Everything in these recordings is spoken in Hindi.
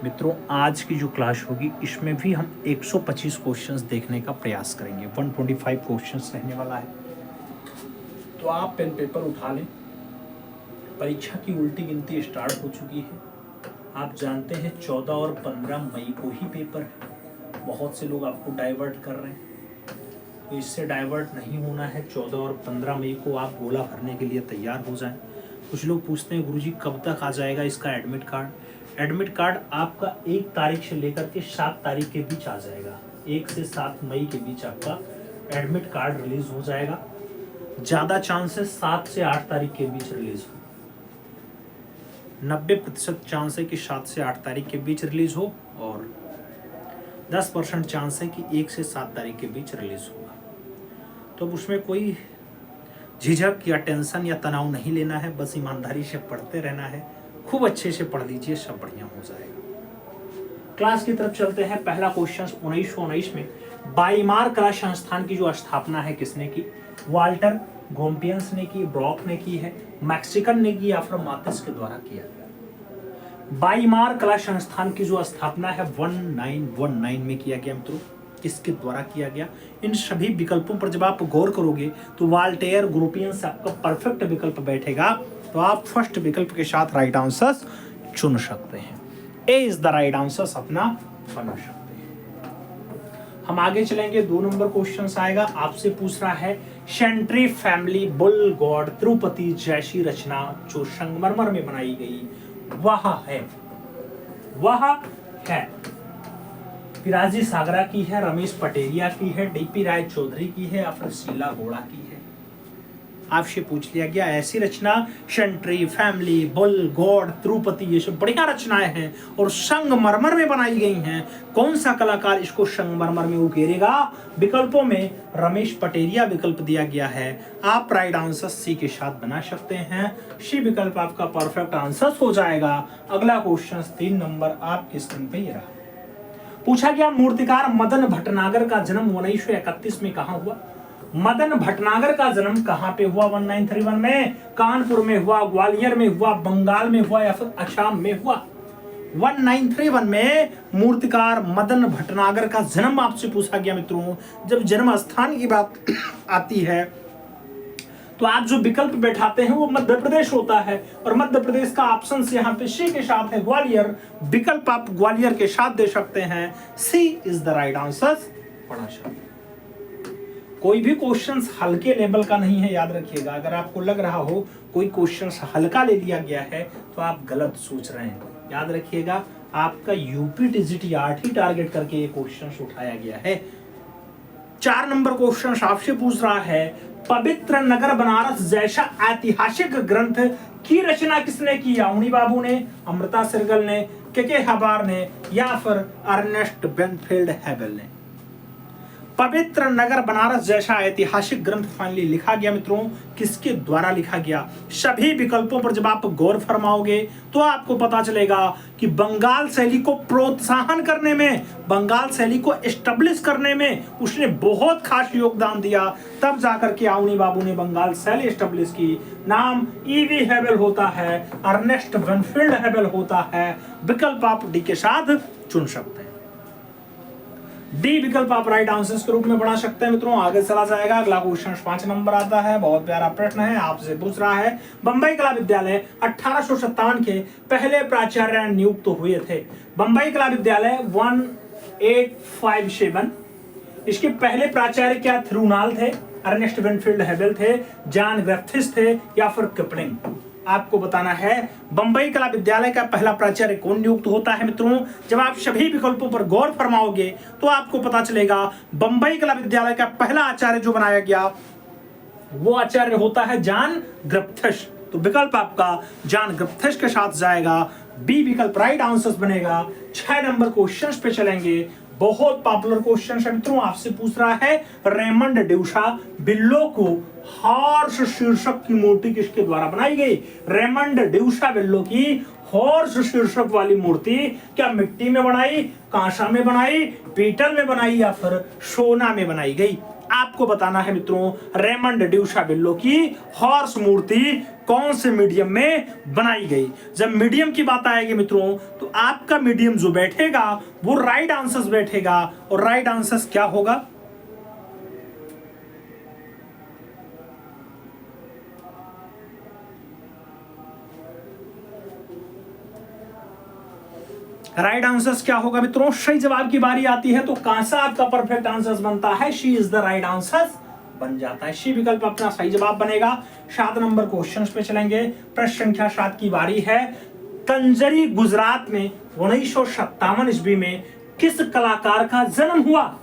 मित्रों, आज की जो क्लास होगी इसमें भी हम 125 क्वेश्चंस देखने का प्रयास करेंगे। 125 क्वेश्चंस रहने वाला है। तो आप पेन पेपर उठा लें। परीक्षा की उल्टी गिनती स्टार्ट हो चुकी है। आप जानते हैं 14 और 15 मई को ही पेपर है। बहुत से लोग आपको डाइवर्ट कर रहे हैं, तो इससे डाइवर्ट नहीं होना है। 14 और 15 मई को आप गोला भरने के लिए तैयार हो जाएं। कुछ लोग पूछते हैं गुरुजी कब तक आ जाएगा इसका एडमिट कार्ड। एडमिट कार्ड आपका 1 तारीख से लेकर के 7 तारीख के बीच आ जाएगा। 1 से 7 मई के बीच आपका एडमिट कार्ड रिलीज हो जाएगा। ज़्यादा चांसेस 7 से 8 तारीख के बीच रिलीज हो। 90% चांस है कि 7 से 8 तारीख के बीच रिलीज हो और 10% चांस है कि 1 से 7 तारीख के बीच रिलीज होगा। तो उसमें कोई झिझक या टेंशन या तनाव नहीं लेना है, बस ईमानदारी से पढ़ते रहना है। खूब अच्छे से पढ़ लीजिए, सब बढ़िया हो जाएगा। क्लास की तरफ चलते हैं। पहला क्वेश्चन 1919 में बाइमार कला संस्थान की जो स्थापना है किसने की? वाल्टर गोम्पियंस ने की, ब्रॉक ने की है, मैक्सिकन ने की या फिर मातिस के द्वारा किया गया। बाइमार कला संस्थान की जो स्थापना है 1919 में किया गया। मित्रों, किसके द्वारा किया गया? इन सभी विकल्पों पर जब आप गौर करोगे तो वाल्टेयर ग्रुपियंस आपका परफेक्ट विकल्प बैठेगा। तो आप फर्स्ट विकल्प के साथ राइट आंसर चुन सकते हैं। ए इज द राइट आंसर अपना बना सकते हैं। हम आगे चलेंगे। 2 नंबर क्वेश्चन आएगा। आपसे पूछ रहा है सेंट्री फैमिली बुल गॉड तिरुपति जैसी रचना जो संगमरमर में बनाई गई वह है पिराजी सागरा की है, रमेश पटेरिया की है, डीपी राय चौधरी की है या फिर शीला घोड़ा की है। आपसे पूछ लिया गया ऐसी रचना सेंट्री फैमिली बुल गॉड तिरुपति ये सब बढ़िया रचनाएं हैं और संगमरमर में बनाई गई हैं। कौन सा कलाकार इसको संगमरमर में उकेरेगा? विकल्पों में रमेश पटेरिया विकल्प दिया गया है। आप राइट आंसर सी के साथ बना सकते हैं। सी विकल्प आपका परफेक्ट आंसर हो जाएगा। अगला क्वेश्चन 3 नंबर आपकी स्क्रीन पे ये रहा। पूछा गया मूर्तिकार मदन भटनागर का जन्म 1931 में कहां हुआ? मदन भटनागर का जन्म कहां पे हुआ? 1931 में कानपुर में हुआ, ग्वालियर में हुआ, बंगाल में हुआ या फिर असम में हुआ? 1931 में मूर्तिकार मदन भटनागर का जन्म आपसे पूछा गया। मित्रों, जब जन्म स्थान की बात आती है तो आप जो विकल्प बैठाते हैं वो मध्य प्रदेश होता है और मध्य प्रदेश का ऑप्शन यहाँ पे सी के साथ है ग्वालियर। विकल्प आप ग्वालियर के साथ दे सकते हैं। सी इज द राइट आंसर। पढ़ा शब्द कोई भी क्वेश्चन हल्के लेवल का नहीं है, याद रखिएगा। अगर आपको लग रहा हो कोई क्वेश्चन हल्का ले लिया गया है तो आप गलत सोच रहे हैं। याद रखिएगा, आपका यूपी टीजीटी टारगेट करके ये क्वेश्चन उठाया गया है। 4 नंबर क्वेश्चन आपसे पूछ रहा है पवित्र नगर बनारस जैसा ऐतिहासिक ग्रंथ की रचना किसने की? याउनी बाबू ने, अमृता सिरगल ने, के हबार ने या फिर अर्नेस्ट बेनफील्ड हैबल ने? पवित्र नगर बनारस जैसा ऐतिहासिक ग्रंथ फाइनली लिखा गया। मित्रों, किसके द्वारा लिखा गया? सभी विकल्पों पर जब आप गौर फरमाओगे तो आपको पता चलेगा कि बंगाल शैली को प्रोत्साहन करने में, बंगाल शैली को एस्टेब्लिश करने में उसने बहुत खास योगदान दिया। तब जाकर के याउनी बाबू ने बंगाल शैली एस्टेब्लिश की। नाम ईवी हैबल होता है, अर्नेस्ट बेनफील्ड हैबल होता है। विकल्प आप डी के साथ चुन सकते हैं। डी विकल्प आप राइट आंसर के रूप में बना सकते हैं। मित्रों, आगे चला जाएगा। अगला क्वेश्चन 5 नंबर आता है। बहुत प्यारा प्रश्न है। आपसे पूछ रहा है बंबई कला विद्यालय 1857 के पहले प्राचार्य नियुक्त हुए थे। बंबई कला विद्यालय 1857, इसके पहले प्राचार्य क्या थिरुनाल थे, अर्नेस्ट बेनफील्ड हैबल थे, जॉन ग्रिफिथ्स थे या फिर किपलिंग? आपको बताना है बंबई कला विद्यालय का पहला प्राचार्य कौन नियुक्त होता है। मित्रों, जब आप सभी विकल्पों पर गौर फरमाओगे तो आपको पता चलेगा बंबई कला विद्यालय का पहला आचार्य जो बनाया गया वो आचार्य होता है जॉन ग्रिफिथ्स। तो विकल्प आपका जॉन ग्रिफिथ्स के साथ जाएगा। बी विकल्प राइट आंसर बनेगा। 6 नंबर क्वेश्चन पे चलेंगे। बहुत पॉपुलर क्वेश्चन है मित्रों। आपसे पूछ रहा है रेमंड ड्यूसा बिल्लो को हॉर्स शीर्षक की मूर्ति किसके द्वारा बनाई गई? रेमंड ड्यूसा बिल्लो की हॉर्स शीर्षक वाली मूर्ति क्या मिट्टी में बनाई, कांसा में बनाई, पीतल में बनाई या फिर सोना में बनाई गई? आपको बताना है मित्रों रेमंड ड्यूशाबिल्लो की हॉर्स मूर्ति कौन से मीडियम में बनाई गई। जब मीडियम की बात आएगी मित्रों तो आपका मीडियम जो बैठेगा वो राइट आंसर बैठेगा, और राइट आंसर क्या होगा? राइट आंसर क्या होगा मित्रों? सही जवाब की बारी आती है तो कहां से आपका परफेक्ट आंसर बनता है? She is the right answer बन जाता है। शी विकल्प अपना सही जवाब बनेगा। 7 नंबर क्वेश्चन पे चलेंगे। प्रश्न संख्या 7 की बारी है। कंजरी गुजरात में 1957 ईस्वी में किस कलाकार का जन्म हुआ?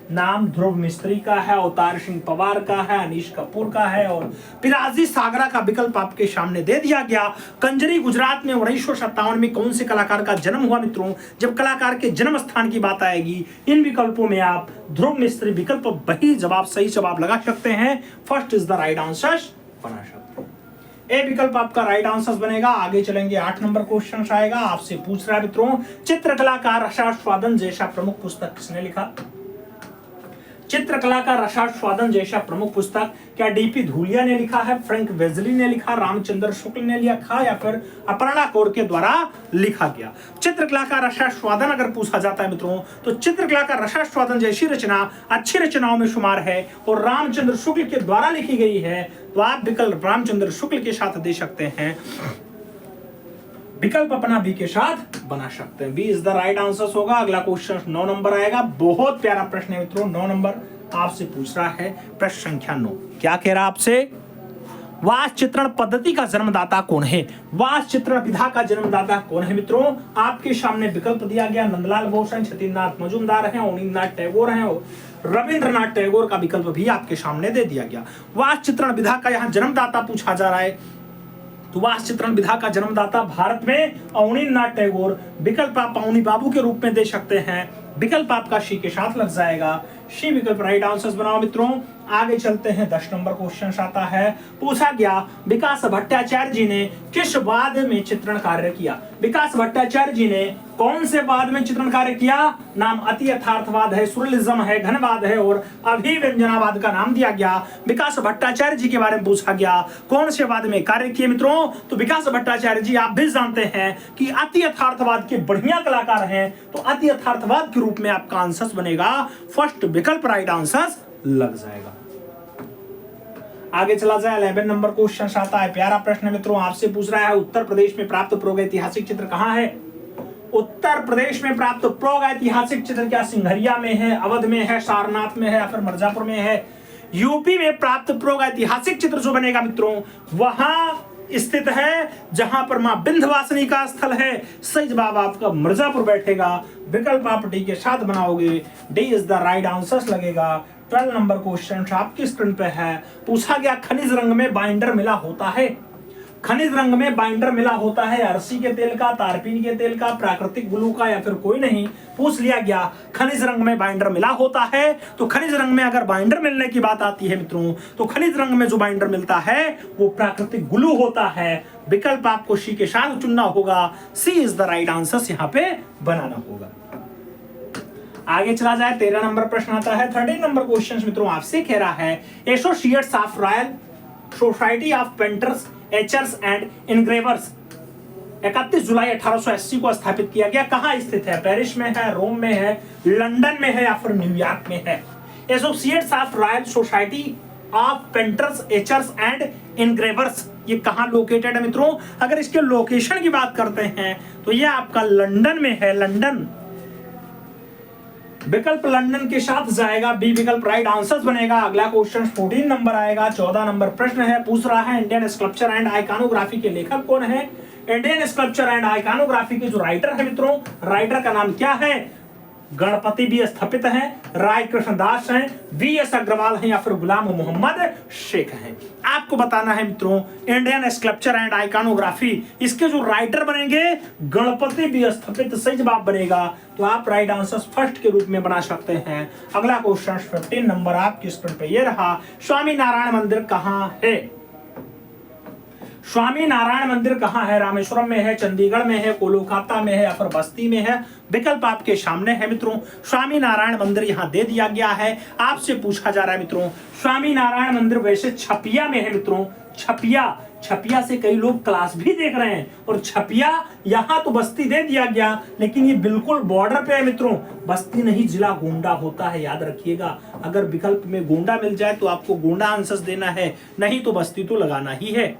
नाम ध्रुव मिस्त्री का है, अवतार सिंह पवार का है, अनीश कपूर का है और पिराजी सागरा का विकल्प आपके सामने दे दिया गया। कंजरी गुजरात में 1957 में कौन से कलाकार का जन्म हुआ मित्रों? जब कलाकार के जन्म स्थान की बात आएगी इन विकल्पों में आप ध्रुव मिस्त्री विकल्प वही जवाब सही जवाब लगा सकते हैं। First is the right answer बना सकते हैं। ए विकल्प आपका राइट आंसर बनेगा। आगे चलेंगे। 8 नंबर क्वेश्चन आएगा। आपसे पूछ रहा है मित्रों चित्रकला का रसास्वादन जैसा प्रमुख पुस्तक किसने लिखा? चित्रकला का रसास्वादन जैसा प्रमुख पुस्तक क्या डीपी धूलिया ने लिखा है, फ्रैंक वेजली ने लिखा, रामचंद्र शुक्ल ने लिखा या फिर अपर्णा कौर के द्वारा लिखा गया? चित्रकला का रसास्वादन अगर पूछा जाता है मित्रों तो चित्रकला का रसास्वादन जैसी रचना अच्छी रचनाओं में शुमार है और रामचंद्र शुक्ल के द्वारा लिखी गई है, तो आप विकल्प रामचंद्र शुक्ल के साथ दे सकते हैं। विकल्प अपना बी के साथ बना सकते हैं। B is the right answer होगा। अगला क्वेश्चन 9 नंबर आएगा। बहुत प्यारा प्रश्न है मित्रों। 9 नंबर आपसे पूछ रहा है। प्रश्न संख्या 9 क्या कह रहा है आपसे? वास्तु चित्रण पद्धति का जन्मदाता कौन है? वास्तु चित्रण विधा का जन्मदाता कौन है मित्रों? आपके सामने विकल्प दिया गया। नंदलाल बोस हैं, सत्येंद्रनाथ मजूमदार हैं, अवनींद्रनाथ टैगोर हैं और रविंद्रनाथ टैगोर का विकल्प भी आपके सामने दे दिया गया। वास्तु चित्रण विधा का यहाँ जन्मदाता पूछा जा रहा है तो वास्तु चित्रण विधा का जन्मदाता भारत में अवनींद्रनाथ टैगोर। विकल्प आप अवनी बाबू के रूप में दे सकते हैं। विकल्प आपका शी के साथ लग जाएगा। शी विकल्प राइट आंसर बनाओ मित्रों। आगे चलते हैं। 10 नंबर क्वेश्चन आता है। पूछा गया विकास भट्टाचार्य जी ने किस वाद में चित्रण कार्य किया? विकास भट्टाचार्य जी ने कौन से वाद में चित्रण कार्य किया? नाम अति यथार्थवाद है, सुरलिज्म है, घनवाद है और अभिव्यंजनावाद का नाम दिया गया। विकास भट्टाचार्य जी के बारे में पूछा गया कौन से वाद में कार्य किए मित्रों? तो विकास भट्टाचार्य जी आप भी जानते हैं कि अति यथार्थवाद के बढ़िया कलाकार हैं, तो अति यथार्थवाद के रूप में आपका आंसर बनेगा। फर्स्ट विकल्प राइट आंसर लग जाएगा। आगे चला जाए। 11 नंबर क्वेश्चन आता है। प्यारा प्रश्न मित्रों आपसे पूछ रहा है उत्तर प्रदेश में प्राप्त प्रागैतिहासिक चित्र कहाँ है? उत्तर प्रदेश में प्राप्त प्रागैतिहासिक चित्र क्या सिंघरिया में है, अवध में है, सारनाथ में है या फिर मिर्जापुर में है? यूपी में प्राप्त प्रागैतिहासिक चित्र जो बनेगा मित्रों वहां स्थित है जहां पर मां विंध्यवासिनी का स्थल है। सही जवाब आपका मिर्जापुर बैठेगा। विकल्प आप डी के साथ बनाओगे। D is the right answer लगेगा। 12 नंबर क्वेश्चन आपकी स्क्रीन पे है। पूछा गया खनिज रंग में बाइंडर मिला होता है। खनिज रंग में बाइंडर मिला होता है अरसी के तेल का, तारपीन के तेल का, प्राकृतिक ग्लू का या फिर कोई नहीं। पूछ लिया गया खनिज रंग में बाइंडर मिला होता है तो खनिज रंग में अगर बाइंडर मिलने की बात आती है मित्रों तो खनिज रंग में जो बाइंडर मिलता है वो प्राकृतिक ग्लू होता है। विकल्प आपको सी के साथ चुनना होगा। सी इज द राइट आंसर यहाँ पे बनाना होगा। आगे चला जाए। 13 नंबर प्रश्न आता है। 13 नंबर क्वेश्चन मित्रों आपसे कह रहा है Associates of Royal Society of Painters Etchers and Engravers 31 जुलाई 1880 को स्थापित किया गया। कहां स्थित है? पेरिस में है, रोम में है, लंदन में है या फिर न्यूयॉर्क में है? Associates of Royal Society of Painters Etchers and Engravers ये कहां लोकेटेड है मित्रों? अगर इसके लोकेशन की बात करते हैं तो ये आपका लंदन में है। लंदन विकल्प लंदन के साथ जाएगा। बी विकल्प राइट आंसर बनेगा। अगला क्वेश्चन 14 नंबर आएगा। 14 नंबर प्रश्न है। पूछ रहा है इंडियन स्कल्पचर एंड आइकॉनोग्राफी के लेखक कौन है? इंडियन स्कल्पचर एंड आइकॉनोग्राफी के जो राइटर है मित्रों राइटर का नाम क्या है? गणपति बी स्थापित हैं, राय कृष्णदास हैं, वी.एस. अग्रवाल हैं या फिर गुलाम मोहम्मद शेख हैं। आपको बताना है मित्रों इंडियन स्कल्पचर एंड आइकॉनोग्राफी इसके जो राइटर बनेंगे गणपति बी स्थापित सही जवाब बनेगा। तो आप राइट आंसर फर्स्ट के रूप में बना सकते हैं। अगला क्वेश्चन 15 नंबर आपकी स्क्रीन पे ये रहा। स्वामी नारायण मंदिर कहाँ है? स्वामी नारायण मंदिर कहाँ है? रामेश्वरम में है, चंडीगढ़ में है, कोलकाता में है या फिर बस्ती में है? विकल्प आपके सामने है मित्रों। स्वामी नारायण मंदिर यहाँ दे दिया गया है। आपसे पूछा जा रहा है मित्रों, स्वामी नारायण मंदिर वैसे छपिया में है मित्रों। छपिया से कई लोग क्लास भी देख रहे हैं, और छपिया यहाँ तो बस्ती दे दिया गया, लेकिन ये बिल्कुल बॉर्डर पे है मित्रों। बस्ती नहीं, जिला गोंडा होता है, याद रखिएगा। अगर विकल्प में गोंडा मिल जाए तो आपको गोंडा आंसर देना है, नहीं तो बस्ती तो लगाना ही है,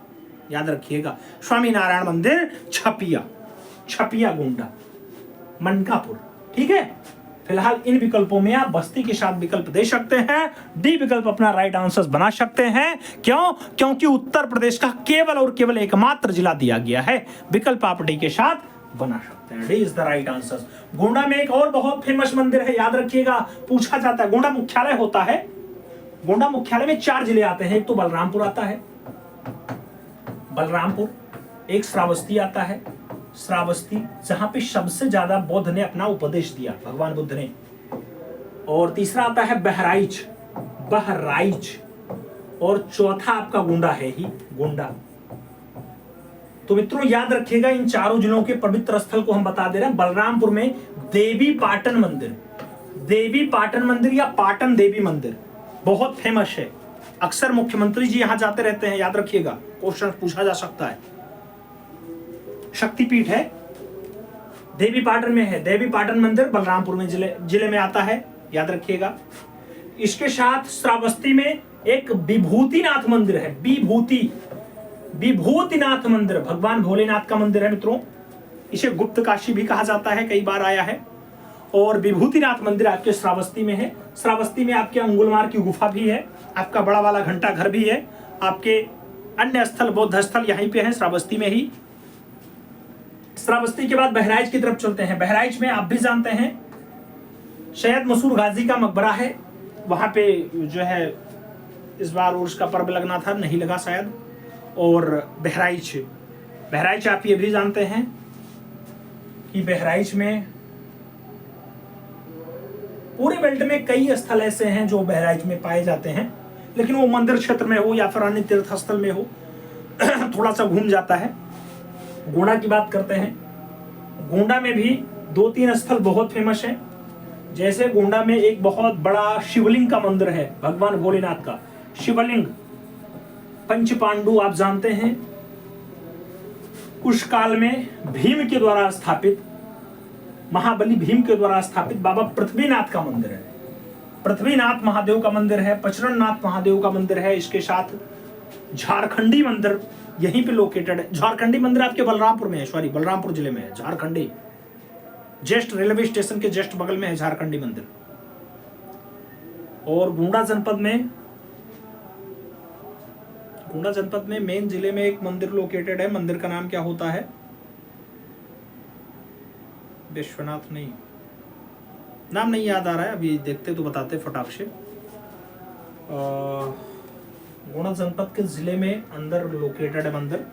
याद रखिएगा। स्वामी नारायण मंदिर छपिया गोंडा मनकापुर, ठीक है। फिलहाल इन विकल्पों में आप बस्ती के साथ विकल्प दे सकते हैं। डी विकल्प अपना राइट आंसर बना सकते हैं। क्यों? क्योंकि उत्तर प्रदेश का केवल और केवल एकमात्र जिला दिया गया है। विकल्प आप डी के साथ बना सकते हैं। D is the right answer. Gonda में एक और बहुत फेमस मंदिर है, याद रखिएगा, पूछा जाता है। गोंडा मुख्यालय होता है। गोंडा मुख्यालय में 4 जिले आते हैं। एक तो बलरामपुर आता है, बलरामपुर, एक श्रावस्ती आता है, श्रावस्ती जहां पे सबसे ज्यादा बुद्ध ने अपना उपदेश दिया, भगवान बुद्ध ने, और तीसरा आता है बहराइच, और चौथा आपका गोंडा है ही, गोंडा। तो मित्रों याद रखिएगा, इन चारों जिलों के पवित्र स्थल को हम बता दे रहे हैं। बलरामपुर में देवी पाटन मंदिर या पाटन देवी मंदिर बहुत फेमस है। अक्सर मुख्यमंत्री जी यहां जाते रहते हैं, याद रखिएगा, क्वेश्चन पूछा जा सकता है। शक्तिपीठ है, देवी पाटन में है। देवी पाटन मंदिर बलरामपुर में जिले में आता है, याद रखिएगा। इसके साथ श्रावस्ती में एक विभूतिनाथ मंदिर है। विभूतिनाथ मंदिर भगवान भोलेनाथ का मंदिर है मित्रों। इसे गुप्त काशी भी कहा जाता है, कई बार आया है। और विभूतिनाथ मंदिर आपके श्रावस्ती में है। श्रावस्ती में आपके अंगुलमार की गुफा भी है, आपका बड़ा वाला घंटा घर भी है, आपके अन्य स्थल, बौद्ध स्थल यहीं पे हैं, श्रावस्ती में ही। श्रावस्ती के बाद बहराइच की तरफ चलते हैं। बहराइच में आप भी जानते हैं सैयद मसूर गाजी का मकबरा है। वहां पे जो है इस बार उर्स का पर्व लगना था, नहीं लगा शायद। और बहराइच आप ये भी जानते हैं कि बहराइच में पूरे बेल्ट में कई स्थल ऐसे हैं जो बहराइच में पाए जाते हैं, लेकिन वो मंदिर क्षेत्र में हो या फिर अन्य तीर्थ स्थल में हो, थोड़ा सा घूम जाता है। गोंडा की बात करते हैं। गोंडा में भी 2-3 स्थल बहुत फेमस हैं। जैसे गोंडा में एक बहुत बड़ा शिवलिंग का मंदिर है, भगवान भोलेनाथ का शिवलिंग। पंच पांडु आप जानते हैं, उस काल में भीम के द्वारा स्थापित, महाबली भीम के द्वारा स्थापित बाबा पृथ्वीनाथ का मंदिर है। पृथ्वीनाथ महादेव का मंदिर है, पचरननाथ महादेव का मंदिर है। इसके साथ झारखंडी मंदिर यहीं पे लोकेटेड है। झारखंडी मंदिर आपके बलरामपुर में है, सॉरी बलरामपुर जिले में है। झारखंडी जस्ट रेलवे स्टेशन के जस्ट बगल में है झारखंडी मंदिर। और गोंडा जनपद में मेन जिले में एक मंदिर लोकेटेड है। मंदिर का नाम क्या होता है? विश्वनाथ नहीं, नाम नहीं याद आ रहा है, अभी देखते तो बताते फटाक से। गोंडा जनपद के जिले में अंदर लोकेटेड है मंदिर।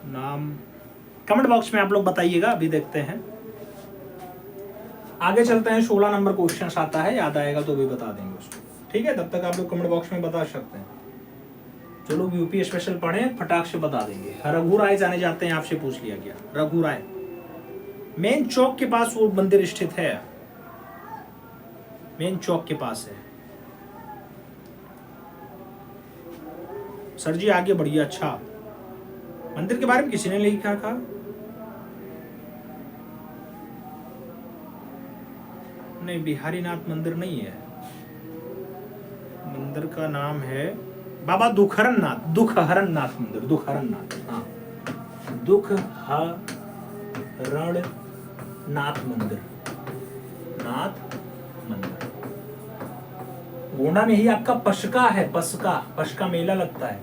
नाम कमेंट बॉक्स में आप लोग बताइएगा, अभी देखते हैं। आगे चलते हैं। 16 नंबर क्वेश्चन आता है, याद आएगा तो भी बता देंगे उसको, ठीक है। तब तक आप लोग कमेंट बॉक्स में बता सकते हैं। जो लोग यूपी स्पेशल पढ़े फटाक से बता देंगे। रघु राय जाने जाते हैं, आपसे पूछ लिया गया। रघु राय मेन चौक के पास वो मंदिर स्थित है, मेन चौक के पास है। सर जी आगे बढ़िए। अच्छा, मंदिर के बारे में किसी ने लिखा था? नहीं, बिहारीनाथ मंदिर नहीं है। मंदिर का नाम है बाबा दुखहरण नाथ मंदिर। दुखहरण नाथ, हाँ, दुखहरण नाथ मंदिर। गोंडा में ही आपका पशका है। पशका मेला लगता है।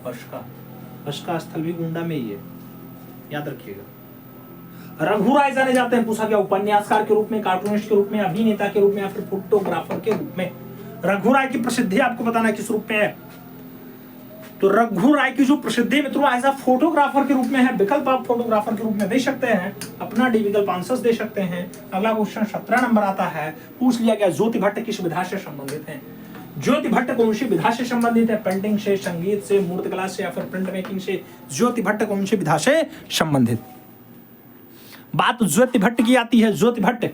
पशका स्थल भी गोंडा में ही है, याद रखिएगा। रघु राय जाने जाते हैं, पूछा गया उपन्यासकार के रूप में, कार्टूनिस्ट के रूप में, अभिनेता के रूप में या फिर फोटोग्राफर के रूप में। रघु राय की प्रसिद्धि आपको बताना किस रूप में है। तो रघु राय की जो प्रसिद्धि मित्रों एज अ फोटोग्राफर के रूप में है। विकल्प आप फोटोग्राफर के रूप में दे सकते हैं, अपना डी विकल्प आंसर्स दे सकते हैं। अगला क्वेश्चन 17 नंबर आता है। पूछ लिया गया ज्योति भट्ट किस विधा से संबंधित हैं। ज्योति भट्ट कौन सी विधा से संबंधित है? पेंटिंग से, संगीत से, मूर्तिकला से या फिर प्रिंट मेकिंग से? ज्योति भट्ट कौन सी विधा से संबंधित? बात ज्योति भट्ट की आती है। ज्योति भट्ट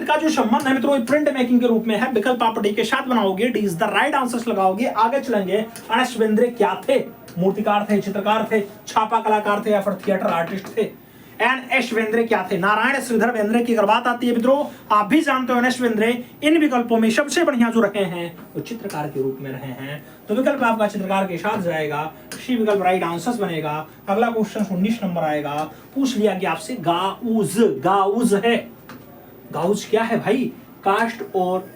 का जो संबंध है मित्रों प्रिंट मेकिंग के रूप में है। विकल्प आप डी के साथ बनाओगे, D is the right answer लगाओगे। आगे चलेंगे। अनस बेंद्रे क्या थे? मूर्तिकार थे, चित्रकार थे, छापा कलाकार थे या फिर थिएटर आर्टिस्ट थे? एन.एस. बेंद्रे क्या थे? नारायण श्रीधर बेंद्रे की अगर बात आती है मित्रों, आप भी जानते हो एन.एस. बेंद्रे इन विकल्पों में सबसे बढ़िया जो रहे हैं वो चित्रकार के रूप में रहे हैं। तो विकल्प आपका चित्रकार के साथ जाएगा, सी विकल्प राइट आंसर बनेगा। अगला क्वेश्चन 19 नंबर आएगा। पूछ लिया गया आपसे गाउज। गाउज है, गाउज क्या है भाई? कास्ट और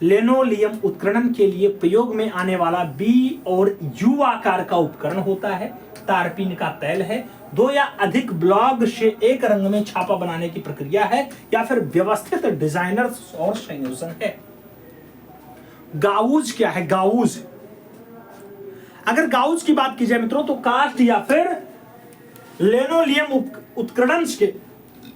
लिनोलियम उत्खनन के लिए प्रयोग में आने वाला बी और यू आकार का उपकरण होता है। तारपीन का तैल है। दो या अधिक ब्लॉक से एक रंग में छापा बनाने की प्रक्रिया है या फिर व्यवस्थित डिजाइनर और संयोजन है। गाउज क्या है? गाउज, अगर गाउज की बात की जाए मित्रों तो कास्ट या फिर लिनोलियम उत्खनन के